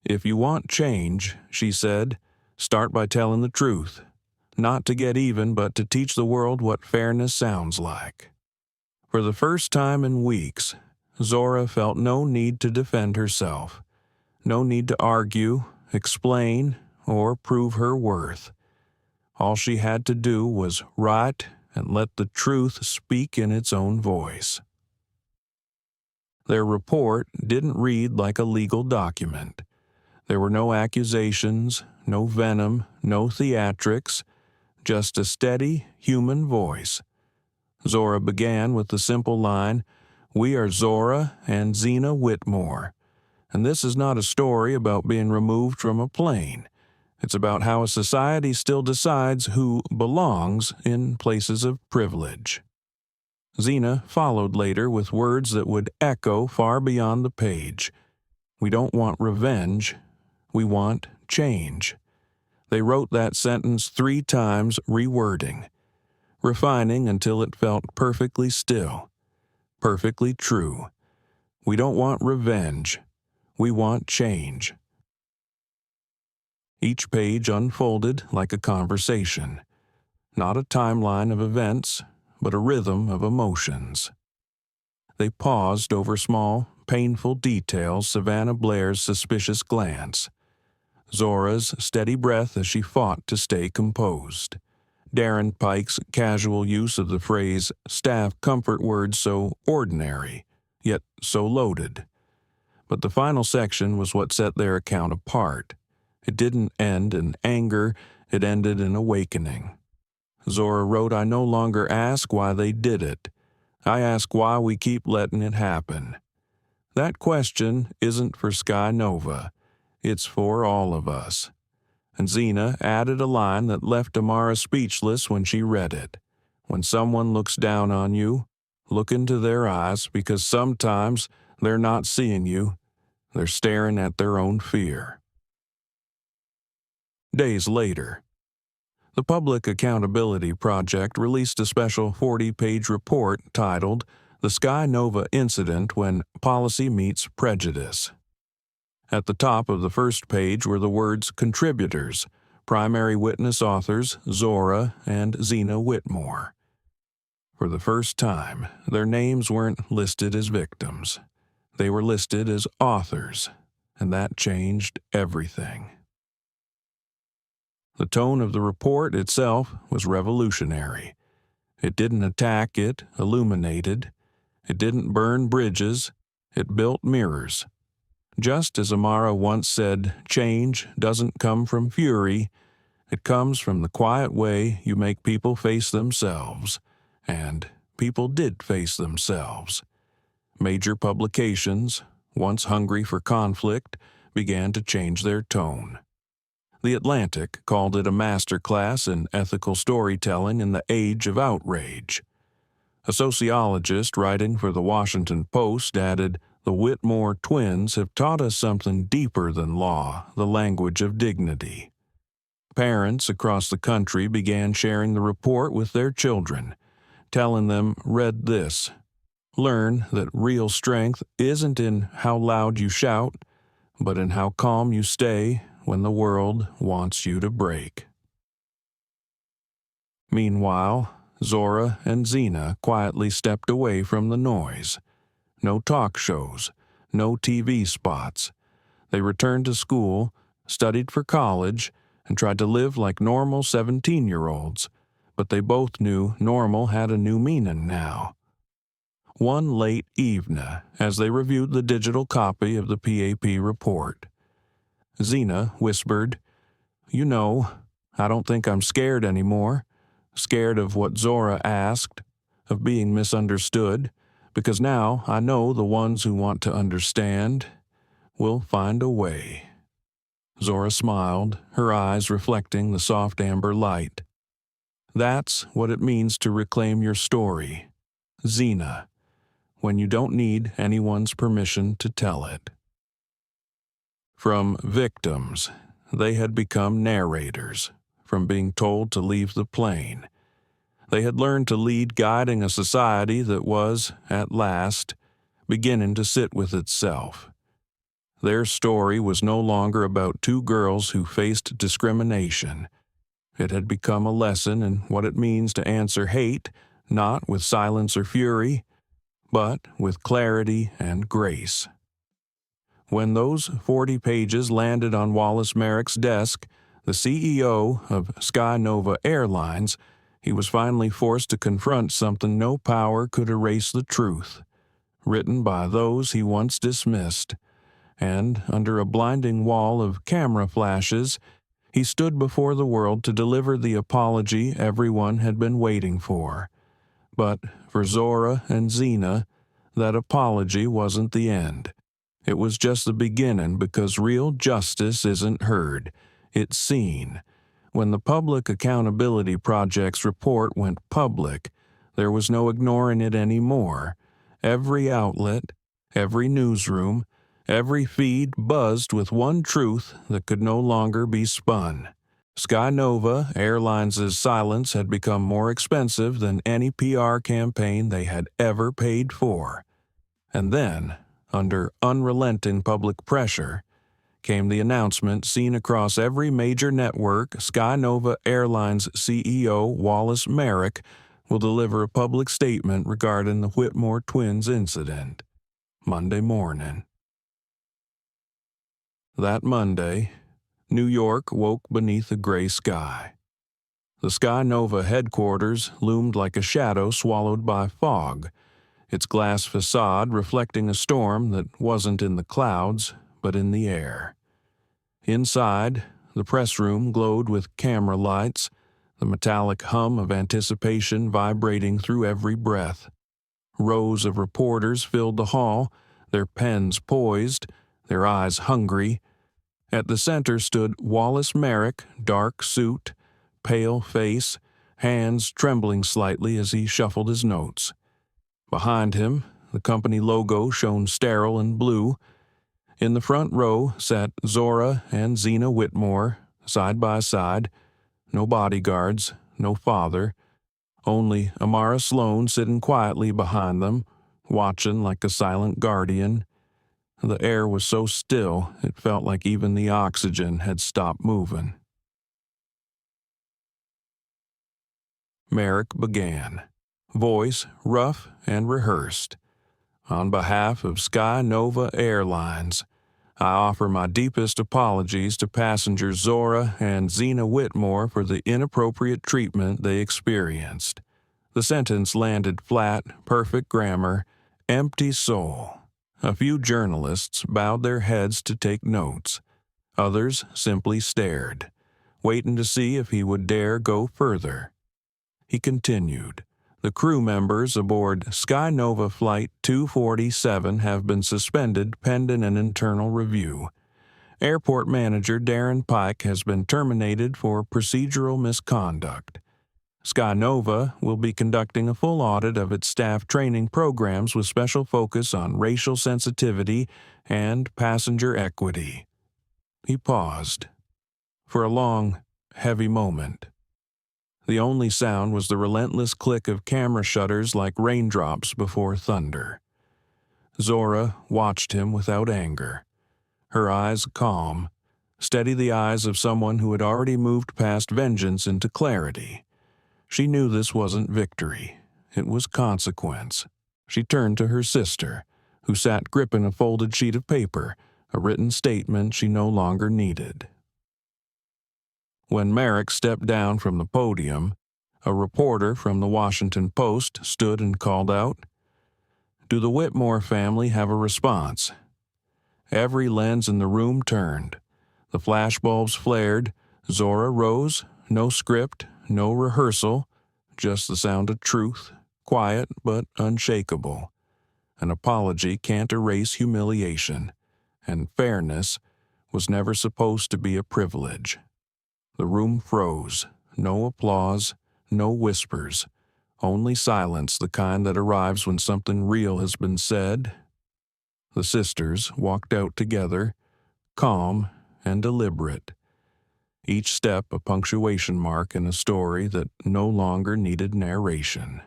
"If you want change," she said, "start by telling the truth. Not to get even, but to teach the world what fairness sounds like." For the first time in weeks, Zora felt no need to defend herself, no need to argue, explain, or prove her worth. All she had to do was write and let the truth speak in its own voice. Their report didn't read like a legal document. There were no accusations, no venom, no theatrics, just a steady human voice. Zora began with the simple line, "We are Zora and Zena Whitmore, and this is not a story about being removed from a plane. It's about how a society still decides who belongs in places of privilege." Zena followed later with words that would echo far beyond the page. "We don't want revenge. We want change." They wrote that sentence 3 times, rewording, refining until it felt perfectly still, perfectly true. We don't want revenge. We want change. Each page unfolded like a conversation, not a timeline of events, but a rhythm of emotions. They paused over small, painful details, Savannah Blair's suspicious glance, Zora's steady breath as she fought to stay composed, Darren Pike's casual use of the phrase staff comfort words so ordinary, yet so loaded. But the final section was what set their account apart. It didn't end in anger, it ended in awakening. Zora wrote, "I no longer ask why they did it. I ask why we keep letting it happen. That question isn't for Sky Nova. It's for all of us." And Zena added a line that left Amara speechless when she read it. "When someone looks down on you, look into their eyes, because sometimes they're not seeing you. They're staring at their own fear." Days later, the Public Accountability Project released a special 40-page report titled "The Sky Nova Incident When Policy Meets Prejudice." At the top of the first page were the words "contributors," primary witness authors Zora and Zena Whitmore. For the first time, their names weren't listed as victims. They were listed as authors, and that changed everything. The tone of the report itself was revolutionary. It didn't attack, it illuminated. It didn't burn bridges, it built mirrors. Just as Amara once said, change doesn't come from fury, it comes from the quiet way you make people face themselves. And people did face themselves. Major publications, once hungry for conflict, began to change their tone. The Atlantic called it a masterclass in ethical storytelling in the age of outrage. A sociologist writing for the Washington Post added, "The Whitmore twins have taught us something deeper than law, the language of dignity." Parents across the country began sharing the report with their children, telling them, "Read this. Learn that real strength isn't in how loud you shout, but in how calm you stay when the world wants you to break. Meanwhile, Zora and Xena quietly stepped away from the noise. No talk shows, no TV spots. They returned to school, studied for college, and tried to live like normal 17-year-olds, but they both knew normal had a new meaning now. One late evening, as they reviewed the digital copy of the PAP report, Xena whispered, "You know, I don't think I'm scared anymore. Scared of what Zora asked, of being misunderstood, because now I know the ones who want to understand will find a way." Zora smiled, her eyes reflecting the soft amber light. That's what it means to reclaim your story, Xena, when you don't need anyone's permission to tell it. From victims, they had become narrators, from being told to leave the plane. They had learned to lead, guiding a society that was, at last, beginning to sit with itself. Their story was no longer about two girls who faced discrimination. It had become a lesson in what it means to answer hate, not with silence or fury, but with clarity and grace. When those 40 pages landed on Wallace Merrick's desk, the CEO of Sky Nova Airlines, he was finally forced to confront something no power could erase: the truth, written by those he once dismissed. And under a blinding wall of camera flashes, he stood before the world to deliver the apology everyone had been waiting for. But for Zora and Xena, that apology wasn't the end. It was just the beginning, because real justice isn't heard, it's seen. When the Public Accountability Project's report went public, there was no ignoring it anymore. Every outlet, every newsroom, every feed buzzed with one truth that could no longer be spun. Sky Nova Airlines' silence had become more expensive than any PR campaign they had ever paid for. And then, under unrelenting public pressure, came the announcement seen across every major network: Sky Nova Airlines CEO Wallace Merrick will deliver a public statement regarding the Whitmore twins incident. Monday morning. That Monday, New York woke beneath a gray sky. The Sky Nova headquarters loomed like a shadow swallowed by fog, its glass facade reflecting a storm that wasn't in the clouds, but in the air. Inside, the press room glowed with camera lights, the metallic hum of anticipation vibrating through every breath. Rows of reporters filled the hall, their pens poised, their eyes hungry. At the center stood Wallace Merrick, dark suit, pale face, hands trembling slightly as he shuffled his notes. Behind him, the company logo shone sterile and blue. In the front row sat Zora and Xena Whitmore, side by side. No bodyguards, no father, only Amara Sloan sitting quietly behind them, watching like a silent guardian. The air was so still, it felt like even the oxygen had stopped moving. Merrick began, voice rough and rehearsed. "On behalf of Sky Nova Airlines, I offer my deepest apologies to passengers Zora and Xena Whitmore for the inappropriate treatment they experienced." The sentence landed flat, perfect grammar, empty soul. A few journalists bowed their heads to take notes. Others simply stared, waiting to see if he would dare go further. He continued, "The crew members aboard Sky Nova Flight 247 have been suspended pending an internal review. Airport Manager Darren Pike has been terminated for procedural misconduct. Sky Nova will be conducting a full audit of its staff training programs with special focus on racial sensitivity and passenger equity." He paused for a long, heavy moment. The only sound was the relentless click of camera shutters like raindrops before thunder. Zora watched him without anger. her eyes calm, steady the eyes of someone who had already moved past vengeance into clarity. She knew this wasn't victory. It was consequence. She turned to her sister, who sat gripping a folded sheet of paper, a written statement she no longer needed. When Merrick stepped down from the podium, a reporter from the Washington Post stood and called out, "Do the Whitmore family have a response?" Every lens in the room turned. The flashbulbs flared. Zora rose. No script, no rehearsal, just the sound of truth, quiet but unshakable. An apology can't erase humiliation, and fairness was never supposed to be a privilege. The room froze. No applause, no whispers, only silence, the kind that arrives when something real has been said. The sisters walked out together, calm and deliberate, each step a punctuation mark in a story that no longer needed narration.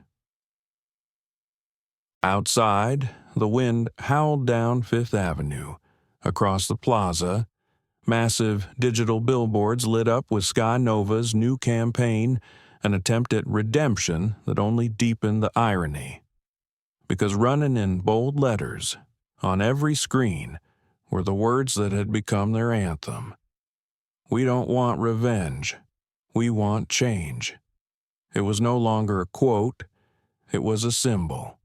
Outside, the wind howled down Fifth Avenue. Across the plaza, massive digital billboards lit up with Sky Nova's new campaign, an attempt at redemption that only deepened the irony. Because running in bold letters, on every screen, were the words that had become their anthem. "We don't want revenge. We want change." It was no longer a quote. It was a symbol.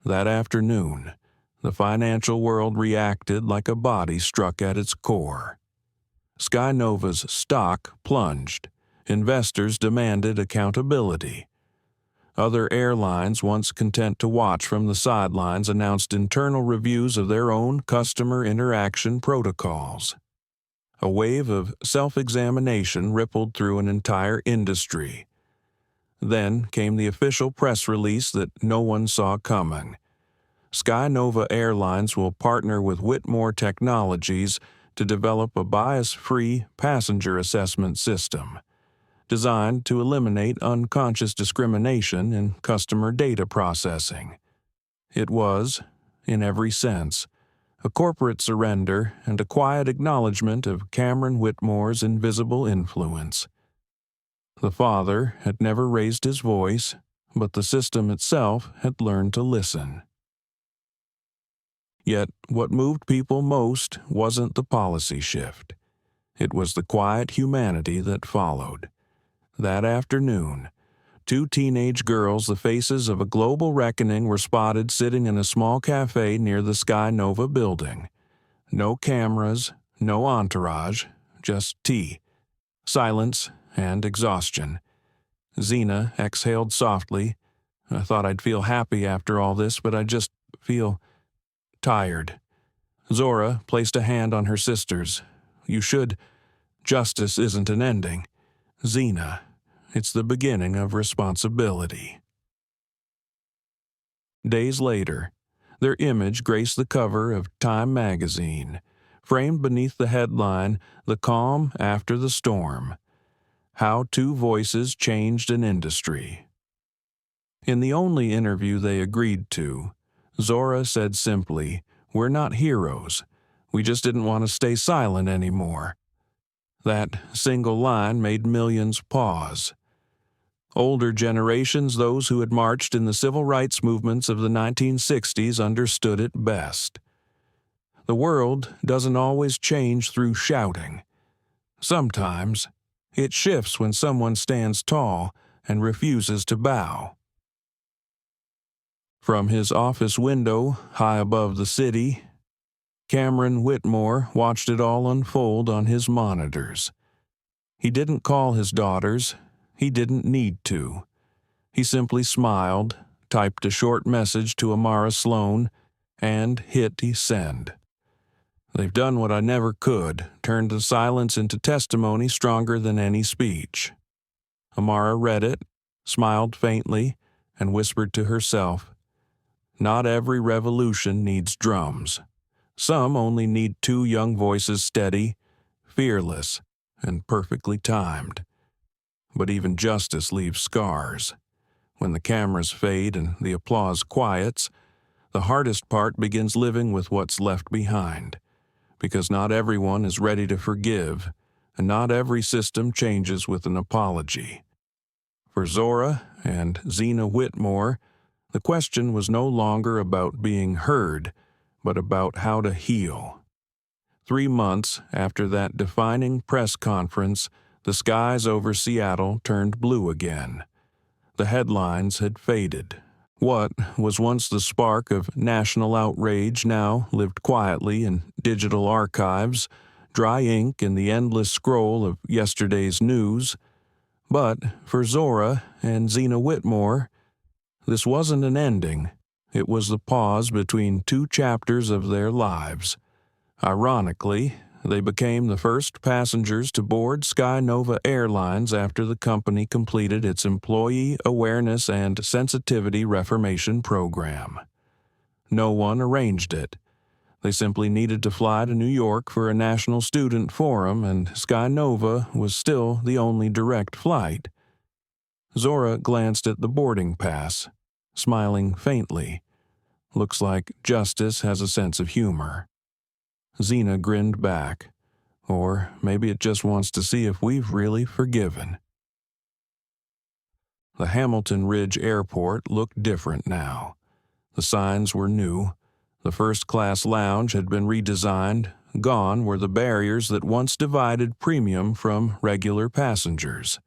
That afternoon, the financial world reacted like a body struck at its core. Sky Nova's stock plunged. Investors demanded accountability. Other airlines, once content to watch from the sidelines, announced internal reviews of their own customer interaction protocols. A wave of self-examination rippled through an entire industry. Then came the official press release that no one saw coming. Sky Nova Airlines will partner with Whitmore Technologies to develop a bias-free passenger assessment system, designed to eliminate unconscious discrimination in customer data processing. It was, in every sense, a corporate surrender and a quiet acknowledgement of Cameron Whitmore's invisible influence. The father had never raised his voice, but the system itself had learned to listen. Yet what moved people most wasn't the policy shift. It was the quiet humanity that followed. That afternoon, two teenage girls, the faces of a global reckoning, were spotted sitting in a small cafe near the Sky Nova building. No cameras, no entourage, just tea, silence, and exhaustion. Zena exhaled softly. "I thought I'd feel happy after all this, but I just feel tired." Zora placed a hand on her sister's. "You should. Justice isn't an ending. Zena, it's the beginning of responsibility." Days later, their image graced the cover of Time magazine, framed beneath the headline, "The Calm After the Storm: How Two Voices Changed an Industry." In the only interview they agreed to, Zora said simply, "We're not heroes. We just didn't want to stay silent anymore." That single line made millions pause. Older generations, those who had marched in the civil rights movements of the 1960s, understood it best. The world doesn't always change through shouting. Sometimes it shifts when someone stands tall and refuses to bow. From his office window, high above the city, Cameron Whitmore watched it all unfold on his monitors. He didn't call his daughters. He didn't need to. He simply smiled, typed a short message to Amara Sloan, and hit send. "They've done what I never could, turned the silence into testimony stronger than any speech." Amara read it, smiled faintly, and whispered to herself, "Not every revolution needs drums. Some only need two young voices steady, fearless, and perfectly timed." But even justice leaves scars. When the cameras fade and the applause quiets, The hardest part begins living with what's left behind, because not everyone is ready to forgive, and not every system changes with an apology. For Zora and Zena Whitmore, the question was no longer about being heard, but about how to heal. 3 months after that defining press conference, the skies over Seattle turned blue again. The headlines had faded. What was once the spark of national outrage now lived quietly in digital archives, dry ink in the endless scroll of yesterday's news. But for Zora and Zena Whitmore, this wasn't an ending. It was the pause between 2 chapters of their lives. Ironically, they became the first passengers to board SkyNova Airlines after the company completed its Employee Awareness and Sensitivity Reformation program. No one arranged it. They simply needed to fly to New York for a national student forum, and SkyNova was still the only direct flight. Zora glanced at the boarding pass, smiling faintly. Looks like justice has a sense of humor. Zena grinned back. Or maybe it just wants to see if we've really forgiven. The Hamilton Ridge Airport looked different now. The signs were new. The first-class lounge had been redesigned. Gone were the barriers that once divided premium from regular passengers.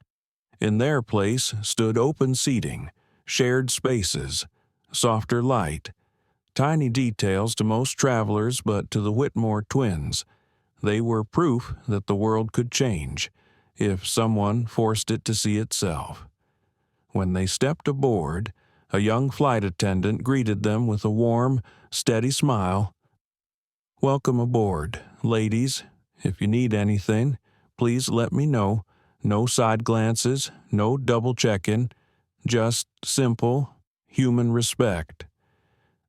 In their place stood open seating, shared spaces, softer light, tiny details to most travelers, but to the Whitmore twins, they were proof that the world could change if someone forced it to see itself. When they stepped aboard, a young flight attendant greeted them with a warm, steady smile. "Welcome aboard, ladies. If you need anything, please let me know. No side glances, no double checking, just simple, human respect."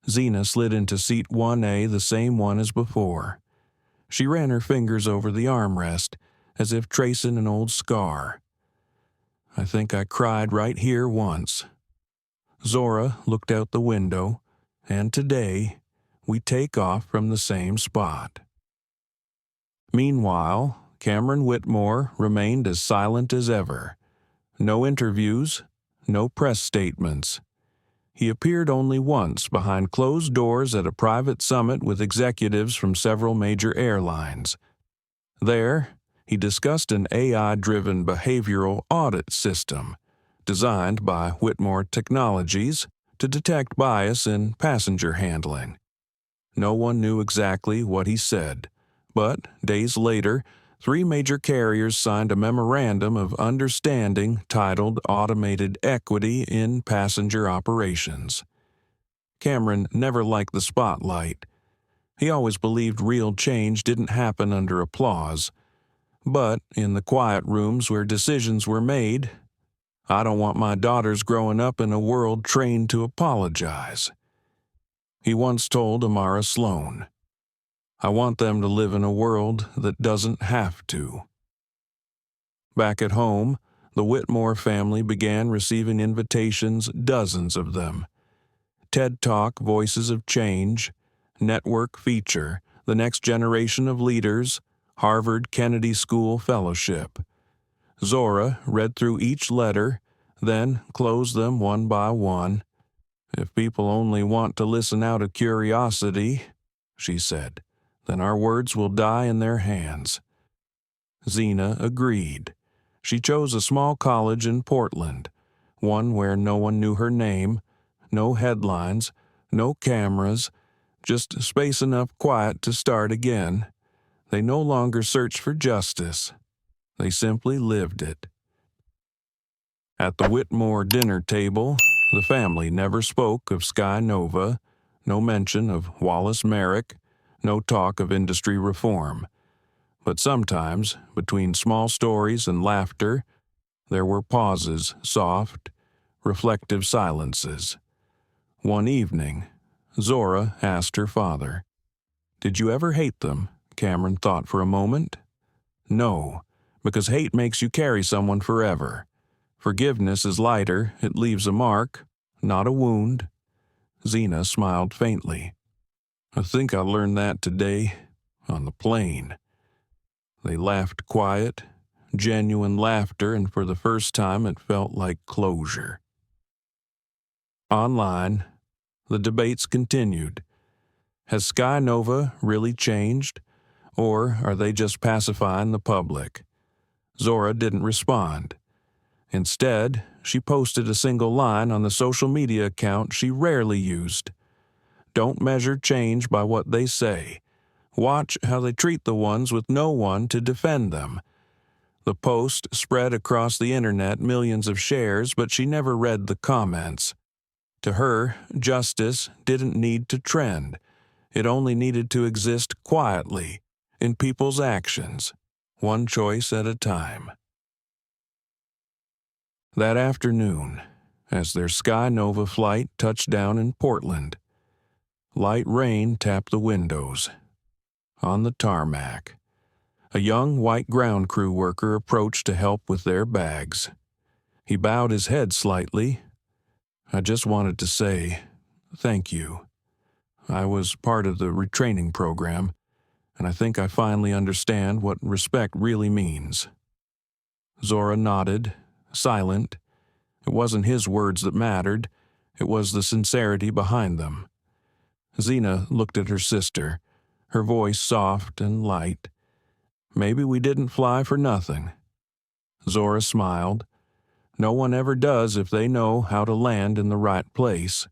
Zena slid into seat 1A, the same one as before. She ran her fingers over the armrest, as if tracing an old scar. "I think I cried right here once." Zora looked out the window, and today we take off from the same spot. Meanwhile, Cameron Whitmore remained as silent as ever. No interviews, no press statements. He appeared only once behind closed doors at a private summit with executives from several major airlines. There, he discussed an AI-driven behavioral audit system designed by Whitmore Technologies to detect bias in passenger handling. No one knew exactly what he said, but days later, 3 major carriers signed a memorandum of understanding titled Automated Equity in Passenger Operations. Cameron never liked the spotlight. He always believed real change didn't happen under applause. But in the quiet rooms where decisions were made, I don't want my daughters growing up in a world trained to apologize. He once told Amara Sloan, "I want them to live in a world that doesn't have to." Back at home, the Whitmore family began receiving invitations, dozens of them. TED Talk Voices of Change, Network Feature, The Next Generation of Leaders, Harvard Kennedy School Fellowship. Zora read through each letter, then closed them one by one. "If people only want to listen out of curiosity," she said, "then our words will die in their hands." Zena agreed. She chose a small college in Portland, one where no one knew her name, no headlines, no cameras, just space enough quiet to start again. They no longer searched for justice. They simply lived it. At the Whitmore dinner table, the family never spoke of SkyNova, no mention of Wallace Merrick, no talk of industry reform. But sometimes, between small stories and laughter, there were pauses, soft, reflective silences. One evening, Zora asked her father, "Did you ever hate them?" Cameron thought for a moment. "No, because hate makes you carry someone forever. Forgiveness is lighter, it leaves a mark, not a wound." Zena smiled faintly. I think I learned that today, on the plane. They laughed quiet, genuine laughter, and for the first time it felt like closure. Online, the debates continued. Has Sky Nova really changed, or are they just pacifying the public? Zora didn't respond. Instead, she posted a single line on the social media account she rarely used. Don't measure change by what they say. Watch how they treat the ones with no one to defend them. The post spread across the internet millions of shares, but she never read the comments. To her, justice didn't need to trend. It only needed to exist quietly, in people's actions, one choice at a time. That afternoon, as their Sky Nova flight touched down in Portland, light rain tapped the windows. On the tarmac, a young white ground crew worker approached to help with their bags. He bowed his head slightly. I just wanted to say, thank you. I was part of the retraining program, and I think I finally understand what respect really means. Zora nodded, silent. It wasn't his words that mattered. It was the sincerity behind them. Zena looked at her sister, her voice soft and light. Maybe we didn't fly for nothing. Zora smiled. No one ever does if they know how to land in the right place.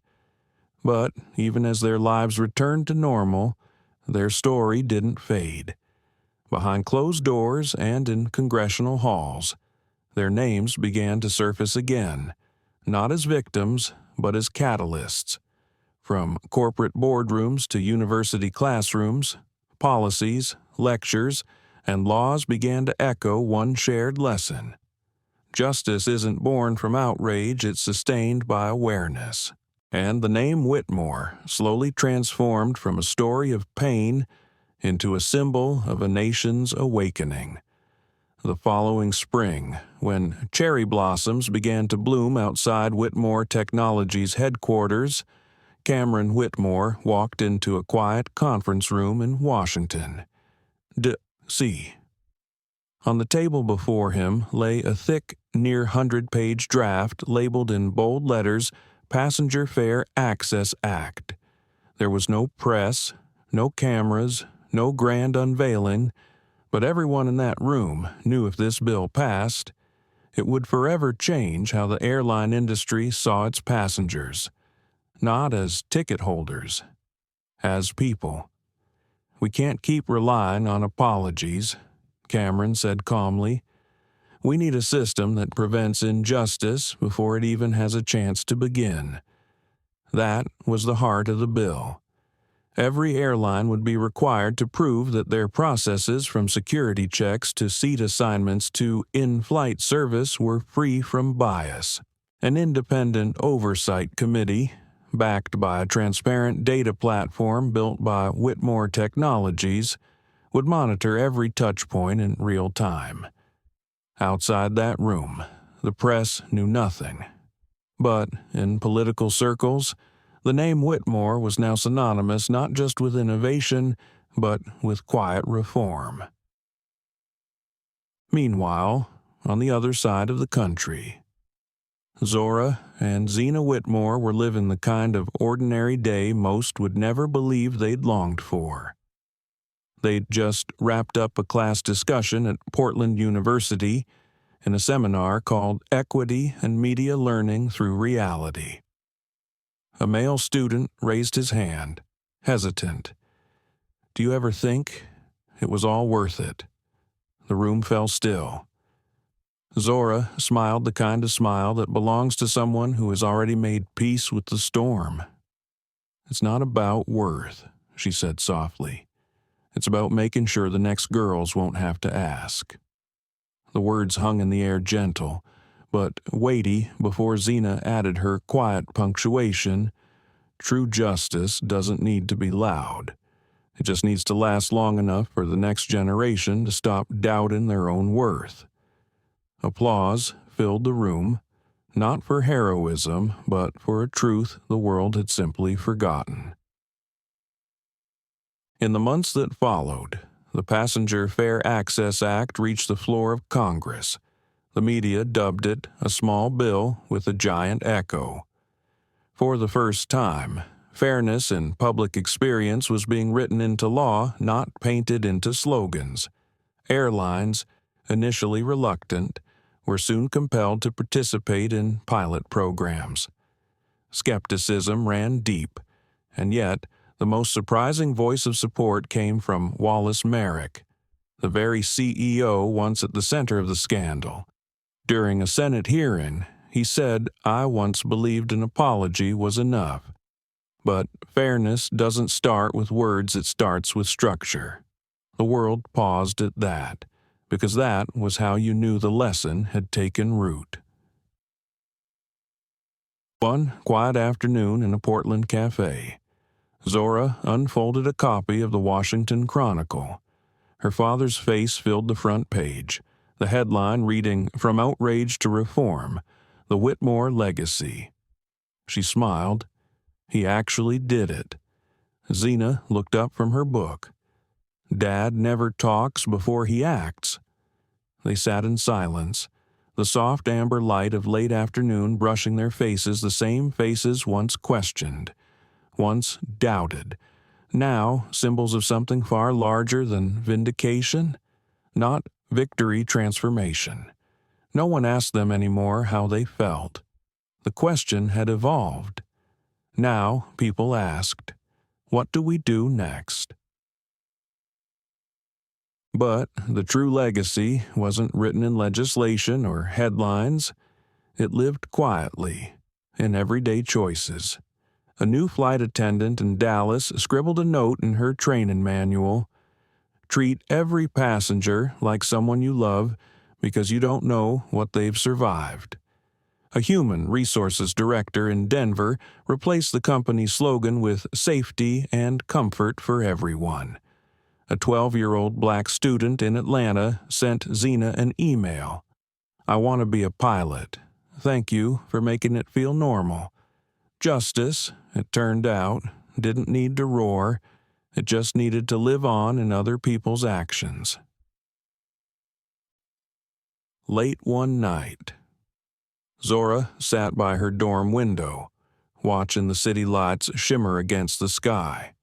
But even as their lives returned to normal, their story didn't fade. Behind closed doors and in congressional halls, their names began to surface again, not as victims, but as catalysts. From corporate boardrooms to university classrooms, policies, lectures, and laws began to echo one shared lesson. Justice isn't born from outrage, it's sustained by awareness. And the name Whitmore slowly transformed from a story of pain into a symbol of a nation's awakening. The following spring, when cherry blossoms began to bloom outside Whitmore Technologies headquarters, Cameron Whitmore walked into a quiet conference room in Washington, D.C. On the table before him lay a thick, near 100-page draft labeled in bold letters, Passenger Fare Access Act. There was no press, no cameras, no grand unveiling, but everyone in that room knew if this bill passed, it would forever change how the airline industry saw its passengers. Not as ticket holders, as people. We can't keep relying on apologies, Cameron said calmly. We need a system that prevents injustice before it even has a chance to begin. That was the heart of the bill. Every airline would be required to prove that their processes from security checks to seat assignments to in-flight service were free from bias. An independent oversight committee, backed by a transparent data platform built by Whitmore Technologies, would monitor every touchpoint in real time. Outside that room, the press knew nothing. But in political circles, the name Whitmore was now synonymous not just with innovation, but with quiet reform. Meanwhile, on the other side of the country, Zora and Zena Whitmore were living the kind of ordinary day most would never believe they'd longed for. They'd just wrapped up a class discussion at Portland University in a seminar called Equity and Media Learning Through Reality. A male student raised his hand, hesitant. Do you ever think it was all worth it? The room fell still. Zora smiled the kind of smile that belongs to someone who has already made peace with the storm. It's not about worth, she said softly. It's about making sure the next girls won't have to ask. The words hung in the air gentle, but weighty before Zena added her quiet punctuation. True justice doesn't need to be loud. It just needs to last long enough for the next generation to stop doubting their own worth. Applause filled the room, not for heroism, but for a truth the world had simply forgotten. In the months that followed, the Passenger Fair Access Act reached the floor of Congress. The media dubbed it a small bill with a giant echo. For the first time, fairness in public experience was being written into law, not painted into slogans. Airlines, initially reluctant, were soon compelled to participate in pilot programs. Skepticism ran deep, and yet the most surprising voice of support came from Wallace Merrick, the very CEO once at the center of the scandal. During a Senate hearing, he said, "I once believed an apology was enough." But fairness doesn't start with words, it starts with structure. The world paused at that, because that was how you knew the lesson had taken root. One quiet afternoon in a Portland cafe, Zora unfolded a copy of the Washington Chronicle. Her father's face filled the front page, the headline reading, "From Outrage to Reform, the Whitmore Legacy." She smiled. He actually did it. Zena looked up from her book. Dad never talks before he acts. They sat in silence, the soft amber light of late afternoon brushing their faces, the same faces once questioned, once doubted, now symbols of something far larger than vindication, not victory transformation. No one asked them anymore how they felt. The question had evolved. Now people asked, "What do we do next?" But the true legacy wasn't written in legislation or headlines. It lived quietly, in everyday choices. A new flight attendant in Dallas scribbled a note in her training manual. "Treat every passenger like someone you love because you don't know what they've survived." A human resources director in Denver replaced the company's slogan with "Safety and Comfort for Everyone." A 12-year-old black student in Atlanta sent Zena an email. "I want to be a pilot. Thank you for making it feel normal." Justice, it turned out, didn't need to roar. It just needed to live on in other people's actions. Late one night, Zora sat by her dorm window, watching the city lights shimmer against the sky.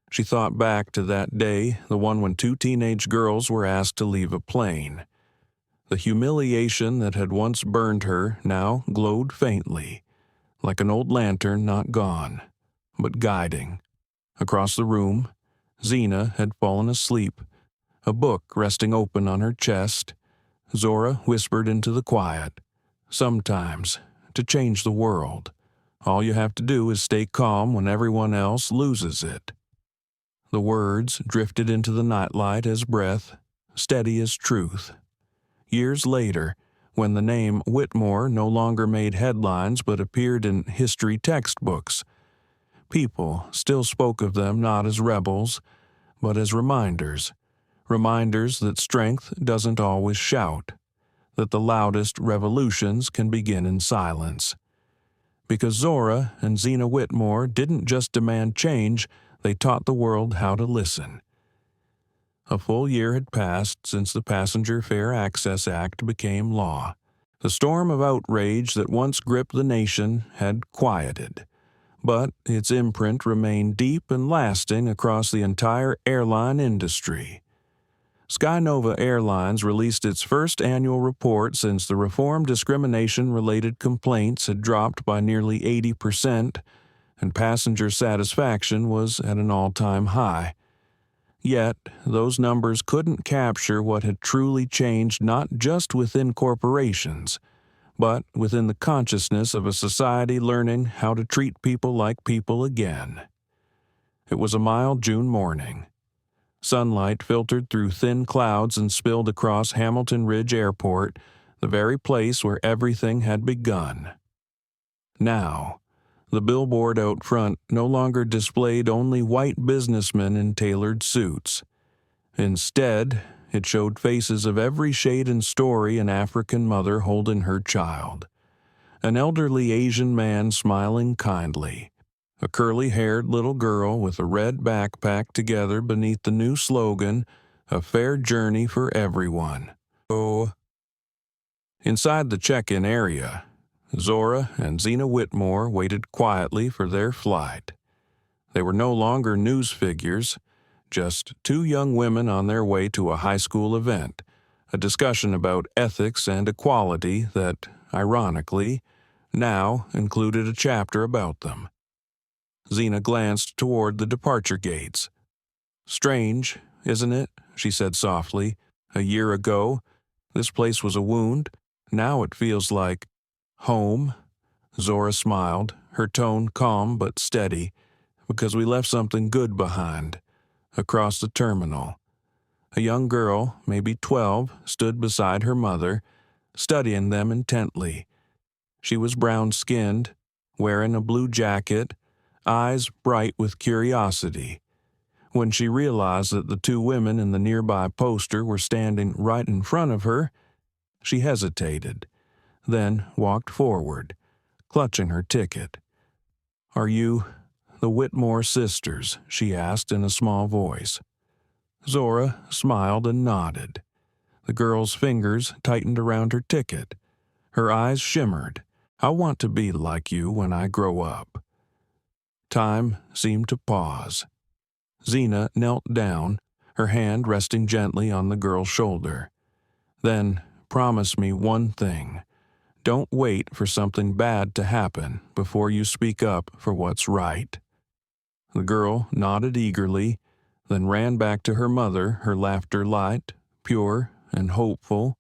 She thought back to that day, the one when two teenage girls were asked to leave a plane. The humiliation that had once burned her now glowed faintly, like an old lantern not gone, but guiding. Across the room, Zena had fallen asleep, a book resting open on her chest. Zora whispered into the quiet, "Sometimes, to change the world, all you have to do is stay calm when everyone else loses it." The words drifted into the nightlight as breath, steady as truth. Years later, when the name Whitmore no longer made headlines but appeared in history textbooks, people still spoke of them not as rebels, but as reminders that strength doesn't always shout, that the loudest revolutions can begin in silence. Because Zora and Zena Whitmore didn't just demand change, they taught the world how to listen. A full year had passed since the Passenger Fair Access Act became law. The storm of outrage that once gripped the nation had quieted, but its imprint remained deep and lasting across the entire airline industry. Skynova Airlines released its first annual report since the reform discrimination-related complaints had dropped by nearly 80%, and passenger satisfaction was at an all-time high. Yet, those numbers couldn't capture what had truly changed not just within corporations, but within the consciousness of a society learning how to treat people like people again. It was a mild June morning. Sunlight filtered through thin clouds and spilled across Hamilton Ridge Airport, the very place where everything had begun. Now, the billboard out front no longer displayed only white businessmen in tailored suits. Instead, it showed faces of every shade and story an African mother holding her child. An elderly Asian man smiling kindly. A curly-haired little girl with a red backpack together beneath the new slogan, "A fair journey for everyone." Oh. Inside the check-in area, Zora and Zena Whitmore waited quietly for their flight. They were no longer news figures, just two young women on their way to a high school event, a discussion about ethics and equality that, ironically, now included a chapter about them. Zena glanced toward the departure gates. "Strange, isn't it?" she said softly. "A year ago, this place was a wound. Now it feels like home." Zora smiled, her tone calm but steady, "because we left something good behind." Across the terminal, a young girl, maybe 12, stood beside her mother, studying them intently. She was brown-skinned, wearing a blue jacket, eyes bright with curiosity. When she realized that the two women in the nearby poster were standing right in front of her, she hesitated, then walked forward, clutching her ticket. "Are you the Whitmore sisters?" she asked in a small voice. Zora smiled and nodded. The girl's fingers tightened around her ticket. Her eyes shimmered. "I want to be like you when I grow up." Time seemed to pause. Zena knelt down, her hand resting gently on the girl's shoulder. "Then promise me one thing. Don't wait for something bad to happen before you speak up for what's right." The girl nodded eagerly, then ran back to her mother, her laughter light, pure, and hopeful.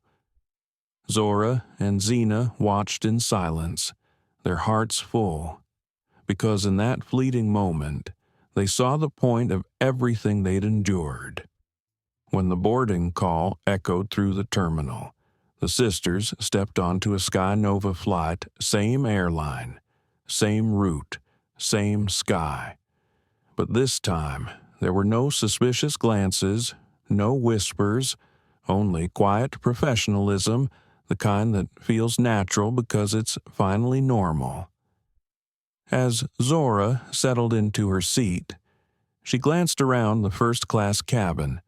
Zora and Zena watched in silence, their hearts full, because in that fleeting moment, they saw the point of everything they'd endured. When the boarding call echoed through the terminal, the sisters stepped onto a Sky Nova flight, same airline, same route, same sky. But this time, there were no suspicious glances, no whispers, only quiet professionalism, the kind that feels natural because it's finally normal. As Zora settled into her seat, she glanced around the first-class cabin.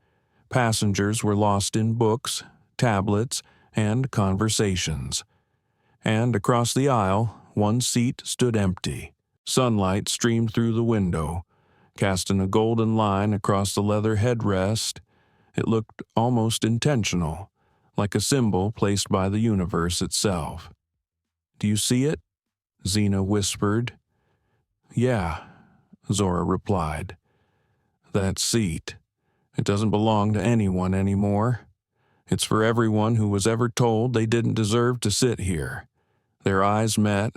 Passengers were lost in books, tablets, and conversations. And across the aisle, one seat stood empty. Sunlight streamed through the window, casting a golden line across the leather headrest. It looked almost intentional, like a symbol placed by the universe itself. "Do you see it?" Zena whispered. "Yeah," Zora replied. "That seat. It doesn't belong to anyone anymore. It's for everyone who was ever told they didn't deserve to sit here." Their eyes met.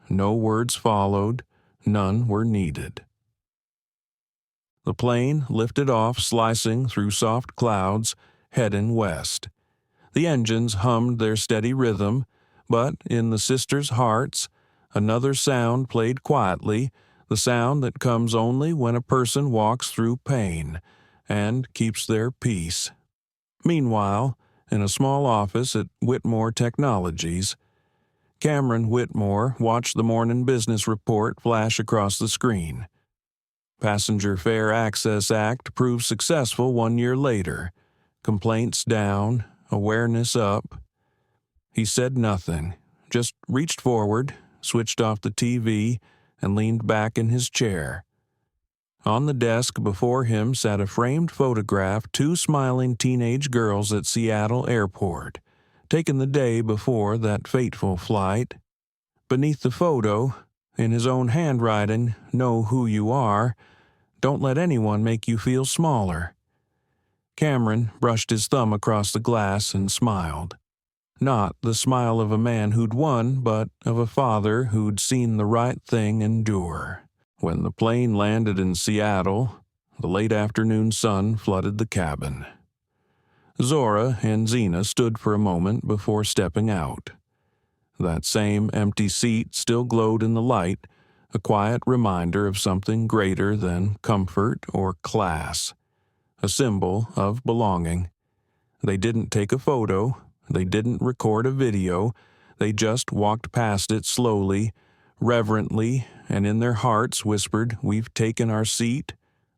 No words followed. None were needed. The plane lifted off, slicing through soft clouds, heading west. The engines hummed their steady rhythm, but in the sisters' hearts, another sound played quietly, the sound that comes only when a person walks through pain and keeps their peace. Meanwhile, in a small office at Whitmore Technologies, Cameron Whitmore watched the morning business report flash across the screen. Passenger Fair Access Act proved successful 1 year later. Complaints down, awareness up. He said nothing, just reached forward, switched off the TV, and leaned back in his chair. On the desk before him sat a framed photograph, two smiling teenage girls at Seattle Airport, taken the day before that fateful flight. Beneath the photo, in his own handwriting, "Know who you are. Don't let anyone make you feel smaller." Cameron brushed his thumb across the glass and smiled. Not the smile of a man who'd won, but of a father who'd seen the right thing endure. When the plane landed in Seattle, the late afternoon sun flooded the cabin. Zora and Zena stood for a moment before stepping out. That same empty seat still glowed in the light, a quiet reminder of something greater than comfort or class, a symbol of belonging. They didn't take a photo, they didn't record a video, They just walked past it slowly, reverently, and in their hearts whispered, "We've taken our seat.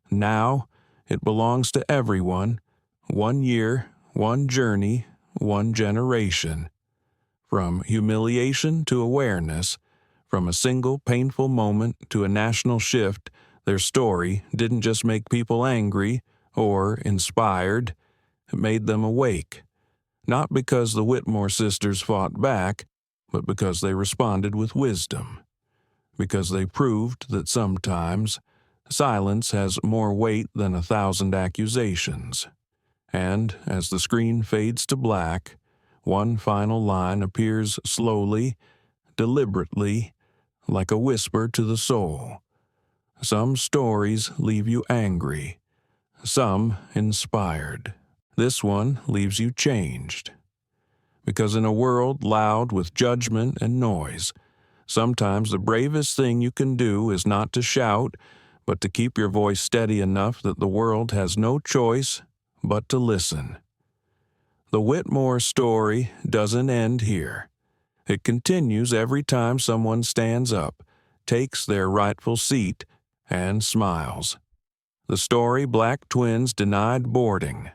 Now it belongs to everyone. 1 year, one journey, one generation." From humiliation to awareness, from a single painful moment to a national shift, their story didn't just make people angry or inspired, it made them awake. Not because the Whitmore sisters fought back, but because they responded with wisdom. Because they proved that sometimes silence has more weight than 1,000 accusations. And as the screen fades to black, one final line appears slowly, deliberately, like a whisper to the soul. Some stories leave you angry, some inspired. This one leaves you changed. Because in a world loud with judgment and noise, sometimes the bravest thing you can do is not to shout, but to keep your voice steady enough that the world has no choice but to listen. The Whitmore story doesn't end here. It continues every time someone stands up, takes their rightful seat, and smiles. The story Black twins denied boarding.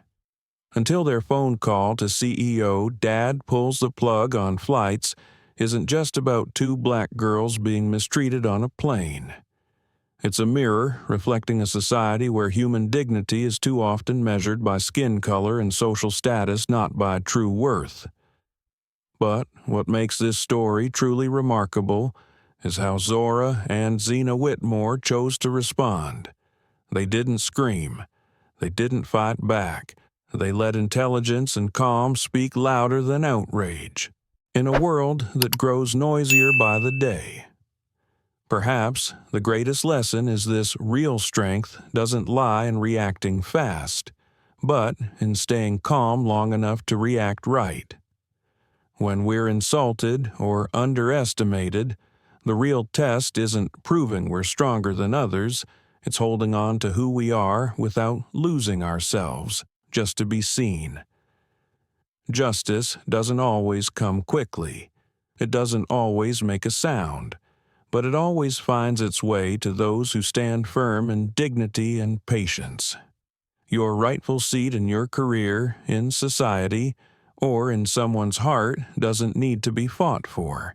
Until their phone call to CEO Dad pulls the plug on flights isn't just about two black girls being mistreated on a plane. It's a mirror reflecting a society where human dignity is too often measured by skin color and social status, not by true worth. But what makes this story truly remarkable is how Zora and Zena Whitmore chose to respond. They didn't scream. They didn't fight back. They let intelligence and calm speak louder than outrage. In a world that grows noisier by the day, perhaps the greatest lesson is this: real strength doesn't lie in reacting fast, but in staying calm long enough to react right. When we're insulted or underestimated, the real test isn't proving we're stronger than others, it's holding on to who we are without losing ourselves, just to be seen. Justice doesn't always come quickly. It doesn't always make a sound. But it always finds its way to those who stand firm in dignity and patience. Your rightful seat in your career, in society, or in someone's heart doesn't need to be fought for.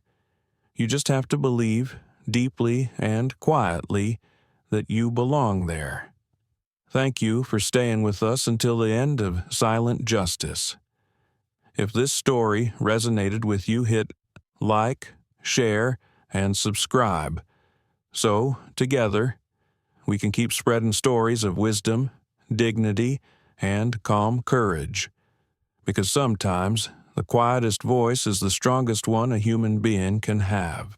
You just have to believe, deeply and quietly, that you belong there. Thank you for staying with us until the end of Silent Justice. If this story resonated with you, hit like, share, and subscribe. So, together, we can keep spreading stories of wisdom, dignity, and calm courage. Because sometimes the quietest voice is the strongest one a human being can have.